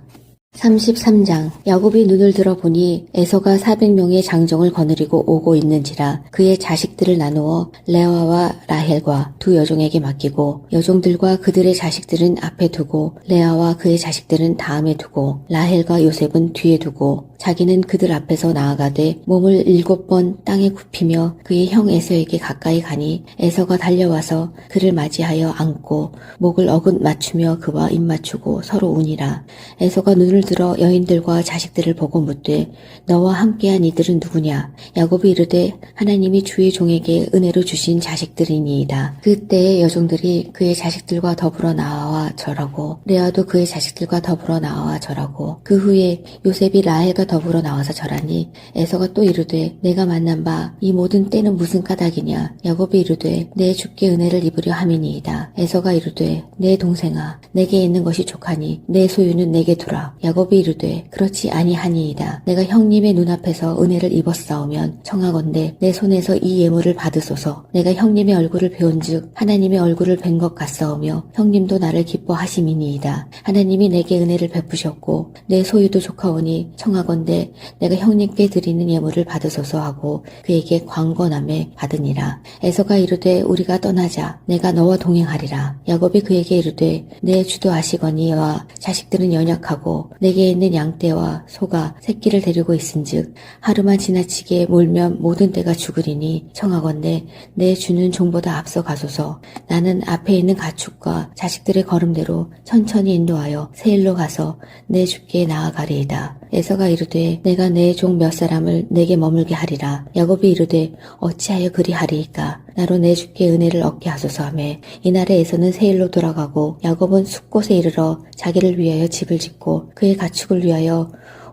33장 야곱이 눈을 들어보니 에서가 400명의 장정을 거느리고 오고 있는지라 그의 자식들을 나누어 레아와 라헬과 두 여종에게 맡기고 여종들과 그들의 자식들은 앞에 두고 레아와 그의 자식들은 다음에 두고 라헬과 요셉은 뒤에 두고 자기는 그들 앞에서 나아가되 몸을 7번 땅에 굽히며 그의 형 에서에게 가까이 가니 에서가 달려와서 그를 맞이하여 안고 목을 어긋 맞추며 그와 입 맞추고 서로 우니라. 에서가 눈을 들어 여인들과 자식들을 보고 묻되 너와 함께한 이들은 누구냐? 야곱이 이르되 하나님이 주의 종에게 은혜로 주신 자식들이니이다. 그때의 여종들이 그의 자식들과 더불어 나와 절하고 레아도 그의 자식들과 더불어 나와 절하고 그 후에 요셉이 라헬과 더불어 나와서 절하니 에서가 또 이르되 내가 만난 바 이 모든 때는 무슨 까닭이냐? 야곱이 이르되 내 주께 은혜를 입으려 함이니이다. 에서가 이르되 내 동생아 내게 있는 것이 족하니 내 소유는 내게 두라. 야곱이 이르되 그렇지 아니하니이다. 내가 형님의 눈앞에서 은혜를 입었사오면 청하건대 내 손에서 이 예물을 받으소서. 내가 형님의 얼굴을 배운즉 하나님의 얼굴을 뵌 것 같사오며 형님도 나를 기뻐하심이니이다. 하나님이 내게 은혜를 베푸셨고 내 소유도 족하오니 청하건대 내가 형님께 드리는 예물을 받으소서 하고 그에게 광건함에 받으니라. 에서가 이르되 우리가 떠나자. 내가 너와 동행하리라. 야곱이 그에게 이르되 내 주도 아시거니와 자식들은 연약하고 내게 있는 양떼와 소가 새끼를 데리고 있은즉 하루만 지나치게 몰면 모든 떼가 죽으리니 청하건대 내 주는 종보다 앞서 가소서. 나는 앞에 있는 가축과 자식들의 걸음대로 천천히 인도하여 세일로 가서 내 주께 나아가리이다. 에서가 이르되 내가 내 종 몇 사람을 내게 머물게 하리라. 야곱이 이르되 어찌하여 그리하리이까? 나로 내 주께 은혜를 얻게 하소서 하매 이날에 에서는 세일로 돌아가고 야곱은 숫곳에 이르러 자기를 위하여 집을 짓고 그의 가축을 위하여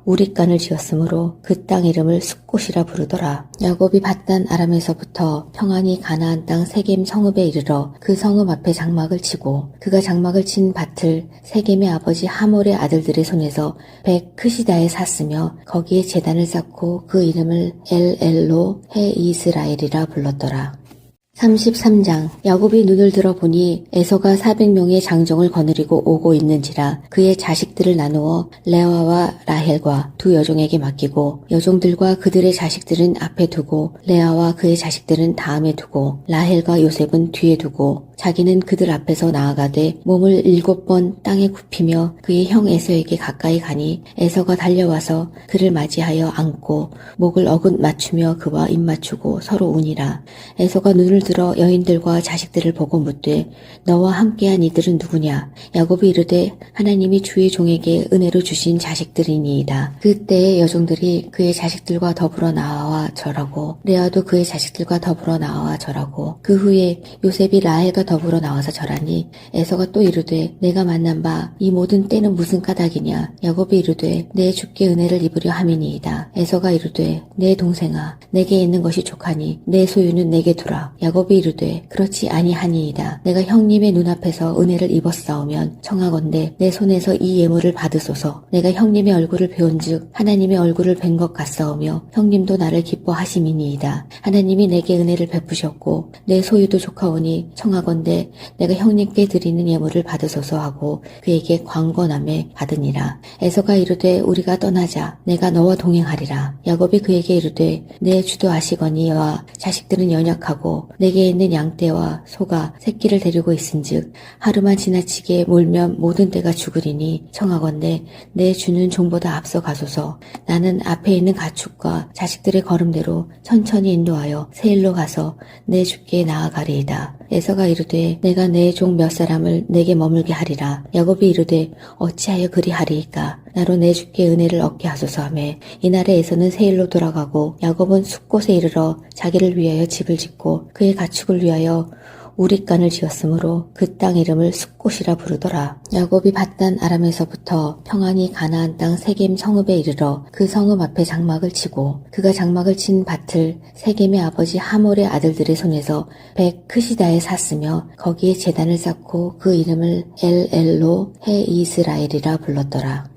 우릿간을 지었으므로 그 땅 이름을 숫곳이라 부르더라. 야곱이 밧단 아람에서부터 평안히 가나안 땅 세겜 성읍에 이르러 그 성읍 앞에 장막을 치고 그가 장막을 친 밭을 세겜의 아버지 하몰의 아들들의 손에서 벳크시다에 샀으며 거기에 제단을 쌓고 그 이름을 엘엘로 해 이스라엘이라 불렀더라. 33장 야곱이 눈을 들어보니 에서가 400명의 장정을 거느리고 오고 있는지라 그의 자식들을 나누어 레아와 라헬과 두 여종에게 맡기고 여종들과 그들의 자식들은 앞에 두고 레아와 그의 자식들은 다음에 두고 라헬과 요셉은 뒤에 두고 자기는 그들 앞에서 나아가되 몸을 7번 땅에 굽히며 그의 형 에서에게 가까이 가니 에서가 달려와서 그를 맞이하여 안고 목을 어긋 맞추며 그와 입 맞추고 서로 우니라. 에서가 눈을 들어 여인들과 자식들을 보고 묻되 너와 함께한 이들은 누구냐? 야곱이 이르되 하나님이 주의 종에게 은혜로 주신 자식들이니이다. 그때의 여종들이 그의 자식들과 더불어 나와 절하고 레아도 그의 자식들과 더불어 나와 절하고 그 후에 요셉이 라헬과 더불어 나와서 절하니 에서가 또 이르되 내가 만난 바 이 모든 때는 무슨 까닭이냐? 야곱이 이르되 내 주께 은혜를 입으려 함이니이다. 에서가 이르되 내 동생아 내게 있는 것이 족하니 내 소유는 내게 두라. 야곱이 이르되 그렇지 아니하니이다. 내가 형님의 눈앞에서 은혜를 입었사오면 청하건대 내 손에서 이 예물을 받으소서. 내가 형님의 얼굴을 배운즉 하나님의 얼굴을 뵌 것 같사오며 형님도 나를 기뻐하심이니이다. 하나님이 내게 은혜를 베푸셨고 내 소유도 족하오니 청하건대 내가 형님께 드리는 예물을 받으소서 하고 그에게 광건함에 받으니라. 에서가 이르되 우리가 떠나자. 내가 너와 동행하리라. 야곱이 그에게 이르되 내 주도 아시거니와 자식들은 연약하고 내게 있는 양떼와 소가 새끼를 데리고 있은즉 하루만 지나치게 몰면 모든 떼가 죽으리니 청하건대 내 주는 종보다 앞서 가소서. 나는 앞에 있는 가축과 자식들의 걸음대로 천천히 인도하여 세일로 가서 내 주께 나아가리이다. 에서가 이르되 내가 내 종 몇 사람을 내게 머물게 하리라. 야곱이 이르되 어찌하여 그리하리이까? 나로 내 주께 은혜를 얻게 하소서 하매 이날에 에서는 세일로 돌아가고 야곱은 숫곳에 이르러 자기를 위하여 집을 짓고 그의 가축을 위하여 우릿간을 지었으므로 그 땅 이름을 숫곳이라 부르더라. 야곱이 밧단 아람에서부터 평안히 가나안 땅 세겜 성읍에 이르러 그 성읍 앞에 장막을 치고 그가 장막을 친 밭을 세겜의 아버지 하몰의 아들들의 손에서 벳크시다에 샀으며 거기에 제단을 쌓고 그 이름을 엘엘로 해 이스라엘이라 불렀더라.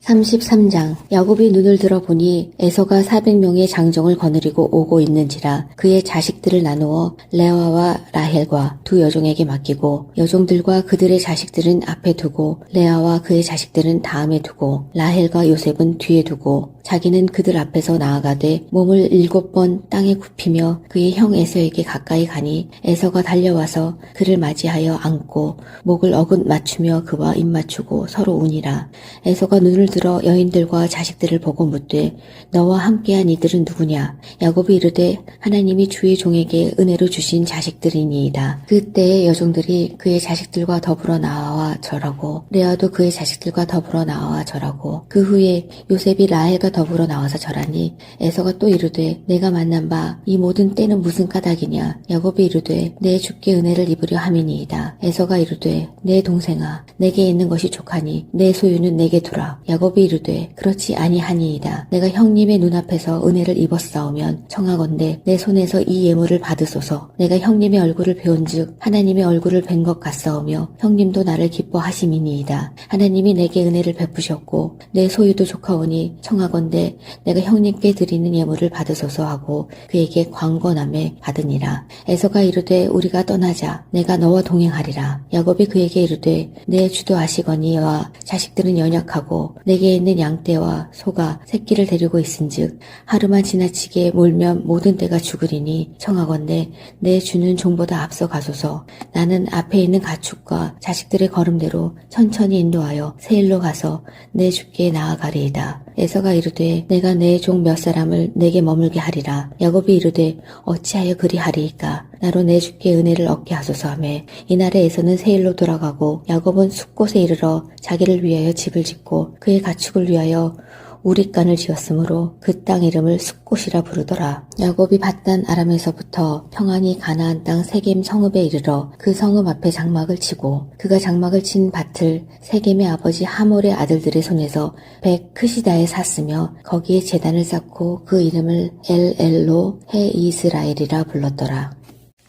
33장. 야곱이 눈을 들어보니 에서가 400명의 장정을 거느리고 오고 있는지라 그의 자식들을 나누어 레아와 라헬과 두 여종에게 맡기고 여종들과 그들의 자식들은 앞에 두고 레아와 그의 자식들은 다음에 두고 라헬과 요셉은 뒤에 두고 자기는 그들 앞에서 나아가되 몸을 7번 땅에 굽히며 그의 형 에서에게 가까이 가니 에서가 달려와서 그를 맞이하여 안고 목을 어긋 맞추며 그와 입 맞추고 서로 우니라. 에서가 눈을 들어 여인들과 자식들을 보고 묻되 너와 함께한 이들은 누구냐? 야곱이 이르되 하나님이 주의 종에게 은혜로 주신 자식들이니이다. 그때의 여종들이 그의 자식들과 더불어 나와 절하고 레아도 그의 자식들과 더불어 나와 절하고 그 후에 요셉이 라헬과 더불어 나와서 절하니 에서가 또 이르되 내가 만난 바 이 모든 때는 무슨 까닭이냐? 야곱이 이르되 내 주께 은혜를 입으려 함이니이다. 에서가 이르되 내 동생아 내게 있는 것이 족하니 내 소유는 내게 두라. 야곱이 이르되 그렇지 아니하니이다. 내가 형님의 눈앞에서 은혜를 입었사오면 청하건대 내 손에서 이 예물을 받으소서. 내가 형님의 얼굴을 배운즉 하나님의 얼굴을 뵌 것 같사오며 형님도 나를 기뻐하심이니이다. 하나님이 내게 은혜를 베푸셨고 내 소유도 족하오니 청하건대 내가 형님께 드리는 예물을 받으소서 하고 그에게 광건함에 받으니라. 에서가 이르되 우리가 떠나자. 내가 너와 동행하리라. 야곱이 그에게 이르되 내 주도 아시거니와 자식들은 연약하고 내게 있는 양떼와 소가 새끼를 데리고 있은즉 하루만 지나치게 몰면 모든 떼가 죽으리니 청하건대 내 주는 종보다 앞서 가소서. 나는 앞에 있는 가축과 자식들의 걸음대로 천천히 인도하여 세일로 가서 내 주께 나아가리이다. 에서가 이르되 내가 내 종 몇 사람을 내게 머물게 하리라. 야곱이 이르되 어찌하여 그리하리이까? 나로 내 주께 은혜를 얻게 하소서 하매 이날에 에서는 세일로 돌아가고 야곱은 숫곳에 이르러 자기를 위하여 집을 짓고 그의 가축을 위하여 우릿간을 지었으므로 그 땅 이름을 숫곳이라 부르더라. 야곱이 밧단 아람에서부터 평안히 가나안 땅 세겜 성읍에 이르러 그 성읍 앞에 장막을 치고 그가 장막을 친 밭을 세겜의 아버지 하몰의 아들들의 손에서 백 크시다에 샀으며 거기에 제단을 쌓고 그 이름을 엘엘로 해 이스라엘이라 불렀더라.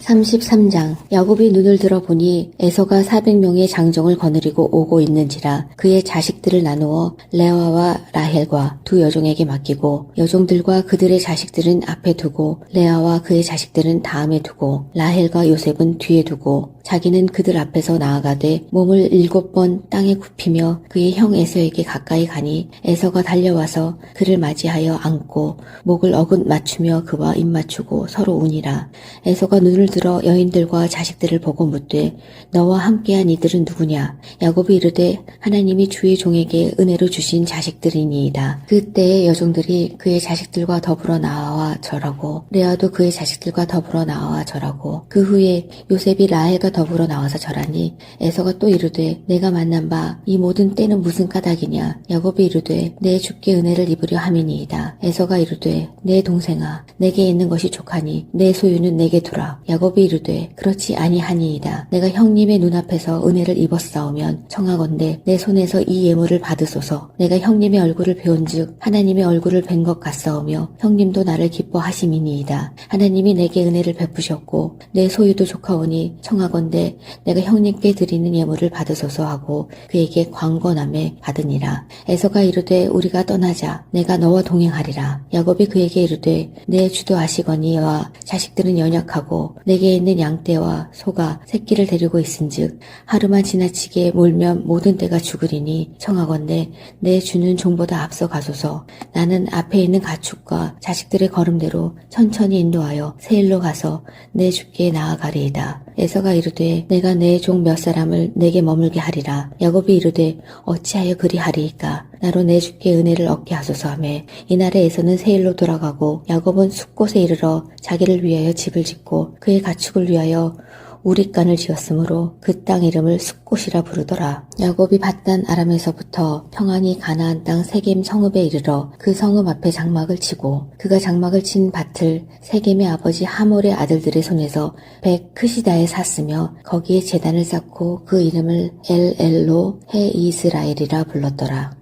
33장. 야곱이 눈을 들어보니 에서가 400명의 장정을 거느리고 오고 있는지라 그의 자식들을 나누어 레아와 라헬과 두 여종에게 맡기고 여종들과 그들의 자식들은 앞에 두고 레아와 그의 자식들은 다음에 두고 라헬과 요셉은 뒤에 두고 자기는 그들 앞에서 나아가되 몸을 7번 땅에 굽히며 그의 형 에서에게 가까이 가니 에서가 달려와서 그를 맞이하여 안고 목을 어긋 맞추며 그와 입 맞추고 서로 우니라. 에서가 눈을 들어 여인들과 자식들을 보고 묻되 너와 함께한 이들은 누구냐? 야곱이 이르되 하나님이 주의 종에게 은혜로 주신 자식들이니이다. 그때의 여종들이 그의 자식들과 더불어 나와 절하고 레아도 그의 자식들과 더불어 나와 절하고 그 후에 요셉이 라헬과 더불어 나와서 절하니 에서가 또 이르되 내가 만난 바 이 모든 때는 무슨 까닭이냐? 야곱이 이르되 내 주께 은혜를 입으려 함이니이다. 에서가 이르되 내 동생아 내게 있는 것이 족하니 내 소유는 내게 두라. 야곱이 이르되 그렇지 아니하니이다. 내가 형님의 눈앞에서 은혜를 입었사오면 청하건대 내 손에서 이 예물을 받으소서. 내가 형님의 얼굴을 배운즉 하나님의 얼굴을 뵌 것 같사오며 형님도 나를 기뻐하심이니이다. 하나님이 내게 은혜를 베푸셨고 내 소유도 족하오니 청하건대 내가 형님께 드리는 예물을 받으소서 하고 그에게 광건함에 받으니라. 에서가 이르되 우리가 떠나자. 내가 너와 동행하리라. 야곱이 그에게 이르되 내 주도 아시거니와 자식들은 연약하고 내게 있는 양떼와 소가 새끼를 데리고 있은즉 하루만 지나치게 몰면 모든 떼가 죽으리니 청하건대 내 주는 종보다 앞서 가소서. 나는 앞에 있는 가축과 자식들의 걸음대로 천천히 인도하여 세일로 가서 내 주께 나아가리이다. 에서가 이르되 내가 내 종 몇 사람을 내게 머물게 하리라. 야곱이 이르되 어찌하여 그리하리이까? 나로 내 주께 은혜를 얻게 하소서 하매 이날에 에서는 세일로 돌아가고 야곱은 숫곳에 이르러 자기를 위하여 집을 짓고 그의 가축을 위하여 우릿간을 지었으므로 그 땅 이름을 숫곳이라 부르더라. 야곱이 밧단 아람에서부터 평안히 가나안 땅 세겜 성읍에 이르러 그 성읍 앞에 장막을 치고 그가 장막을 친 밭을 세겜의 아버지 하몰의 아들들의 손에서 백 크시다에 샀으며 거기에 제단을 쌓고 그 이름을 엘엘로 해 이스라엘이라 불렀더라.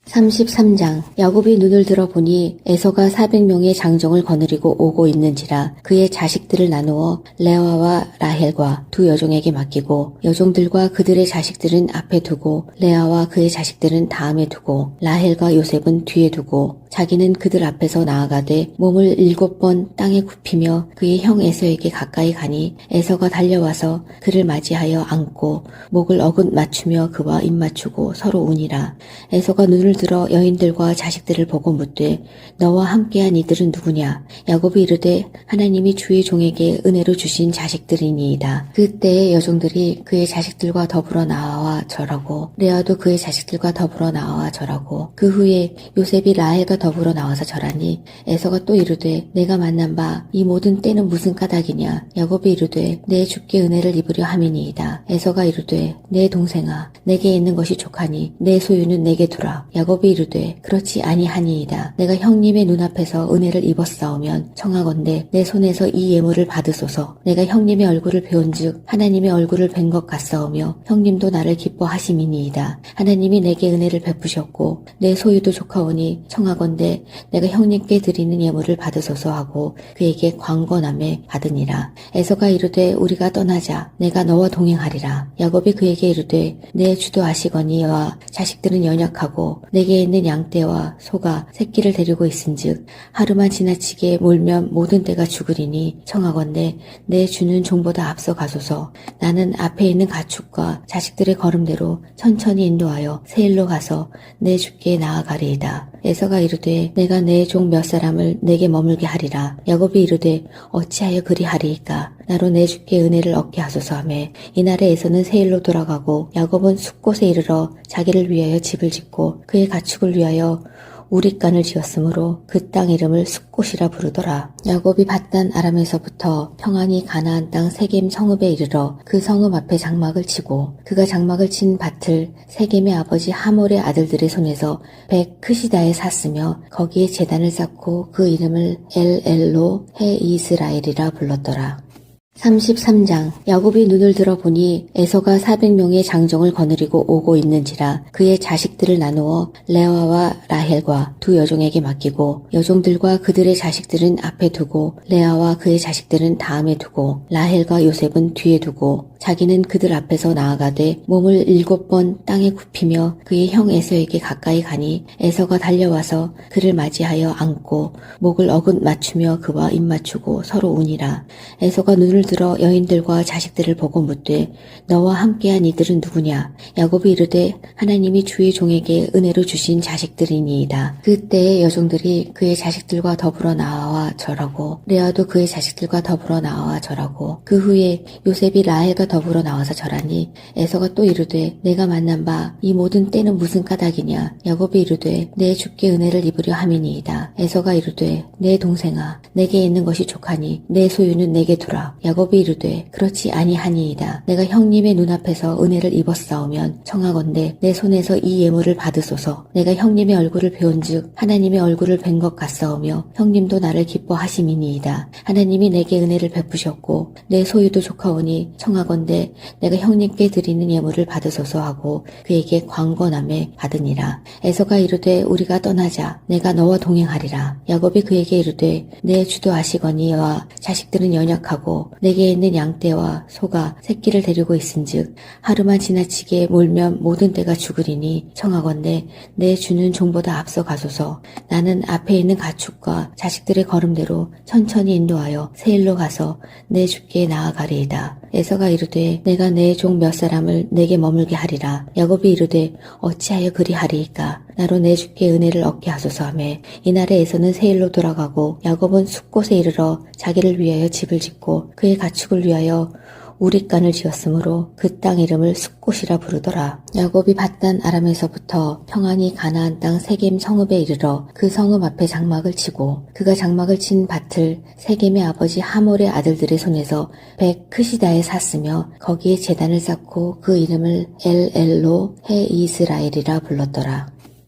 33장. 야곱이 눈을 들어 보니 에서가 400명의 장정을 거느리고 오고 있는지라 그의 자식들을 나누어 레아와 라헬과 두 여종에게 맡기고 여종들과 그들의 자식들은 앞에 두고 레아와 그의 자식들은 다음에 두고 라헬과 요셉은 뒤에 두고 자기는 그들 앞에서 나아가되 몸을 7번 땅에 굽히며 그의 형 에서에게 가까이 가니 에서가 달려와서 그를 맞이하여 안고 목을 어긋 맞추며 그와 입 맞추고 서로 우니라. 에서가 눈을 들어 여인들과 자식들을 보고 묻되 너와 함께한 이들은 누구냐? 야곱이 이르되 하나님이 주의 종에게 은혜로 주신 자식들이니이다. 그때의 여종들이 그의 자식들과 더불어 나와 절하고 레아도 그의 자식들과 더불어 나와 절하고 그 후에 요셉이 라헬과 더불어 나와서 절하니 에서가 또 이르되 내가 만난 바 이 모든 때는 무슨 까닭이냐? 야곱이 이르되 내 주께 은혜를 입으려 함이니이다. 에서가 이르되 내 동생아 내게 있는 것이 족하니 내 소유는 내게 두라. 야곱이 이르되 그렇지 아니하니이다. 내가 형님의 눈앞에서 은혜를 입었사오면 청하건대 내 손에서 이 예물을 받으소서. 내가 형님의 얼굴을 배운즉 하나님의 얼굴을 뵌 것 같사오며 형님도 나를 기뻐하심이니이다. 하나님이 내게 은혜를 베푸셨고 내 소유도 족하오니 청하건대 내가 형님께 드리는 예물을 받으소서 하고 그에게 광건함에 받으니라. 에서가 이르되 우리가 떠나자. 내가 너와 동행하리라. 야곱이 그에게 이르되 내 주도 아시거니와 자식들은 연약하고 내게 있는 양떼와 소가 새끼를 데리고 있은즉 하루만 지나치게 몰면 모든 떼가 죽으리니 청하건대 내 주는 종보다 앞서 가소서. 나는 앞에 있는 가축과 자식들의 걸음대로 천천히 인도하여 세일로 가서 내 주께 나아가리이다. 에서가 이르되 내가 내 종 몇 사람을 내게 머물게 하리라. 야곱이 이르되 어찌하여 그리하리이까? 나로 내 주께 은혜를 얻게 하소서 하매 이날에 에서는 세일로 돌아가고 야곱은 숫곳에 이르러 자기를 위하여 집을 짓고 그의 가축을 위하여 우릿간을 지었으므로 그 땅 이름을 숫곳이라 부르더라. 야곱이 밧단 아람에서부터 평안히 가나안 땅 세겜 성읍에 이르러 그 성읍 앞에 장막을 치고 그가 장막을 친 밭을 세겜의 아버지 하몰의 아들들의 손에서 백 크시다에 샀으며 거기에 제단을 쌓고 그 이름을 엘엘로 해 이스라엘이라 불렀더라. 33장. 야곱이 눈을 들어 보니 에서가 400명의 장정을 거느리고 오고 있는지라 그의 자식들을 나누어 레아와 라헬과 두 여종에게 맡기고 여종들과 그들의 자식들은 앞에 두고 레아와 그의 자식들은 다음에 두고 라헬과 요셉은 뒤에 두고 자기는 그들 앞에서 나아가되 몸을 7번 땅에 굽히며 그의 형 에서에게 가까이 가니 에서가 달려와서 그를 맞이하여 안고 목을 어긋 맞추며 그와 입 맞추고 서로 우니라. 에서가 눈을 들어 여인들과 자식들을 보고 묻되 너와 함께한 이들은 누구냐? 야곱이 이르되 하나님이 주의 종에게 은혜로 주신 자식들이니이다. 그때의 여종들이 그의 자식들과 더불어 나와 절하고 레아도 그의 자식들과 더불어 나와 절하고 그 후에 요셉이 라헬과 더불어 나와서 절하니 에서가 또 이르되 내가 만난 바 이 모든 때는 무슨 까닭이냐? 야곱이 이르되 내 주께 은혜를 입으려 함이니이다. 에서가 이르되 내 동생아 내게 있는 것이 족하니 내 소유는 내게 두라. 야곱이 이르되 그렇지 아니하니이다. 내가 형님의 눈앞에서 은혜를 입었사오면 청하건대 내 손에서 이 예물을 받으소서. 내가 형님의 얼굴을 배운즉 하나님의 얼굴을 뵌 것 같사오며 형님도 나를 기뻐하심이니이다. 하나님이 내게 은혜를 베푸셨고 내 소유도 족하오니 청하건대 내가 형님께 드리는 예물을 받으소서 하고 그에게 광건함에 받으니라. 에서가 이르되 우리가 떠나자. 내가 너와 동행하리라. 야곱이 그에게 이르되 내 주도 아시거니와 자식들은 연약하고 내게 있는 양떼와 소가 새끼를 데리고 있은즉 하루만 지나치게 몰면 모든 떼가 죽으리니 청하건대 내 주는 종보다 앞서 가소서. 나는 앞에 있는 가축과 자식들의 걸음대로 천천히 인도하여 세일로 가서 내 주께 나아가리이다. 에서가 이르되 내가 내 종 몇 사람을 내게 머물게 하리라. 야곱이 이르되 어찌하여 그리하리이까? 나로 내 주께 은혜를 얻게 하소서 하매 이날에 에서는 세일로 돌아가고 야곱은 숫곳에 이르러 자기를 위하여 집을 짓고 그의 가축을 위하여 우릿간을 지었으므로 그 땅 이름을 숫곳이라 부르더라. 야곱이 밧단 아람에서부터 평안히 가나안 땅 세겜 성읍에 이르러 그 성읍 앞에 장막을 치고 그가 장막을 친 밭을 세겜의 아버지 하몰의 아들들의 손에서 백 크시다에 샀으며 거기에 제단을 쌓고 그 이름을 엘엘로 해 이스라엘이라 불렀더라.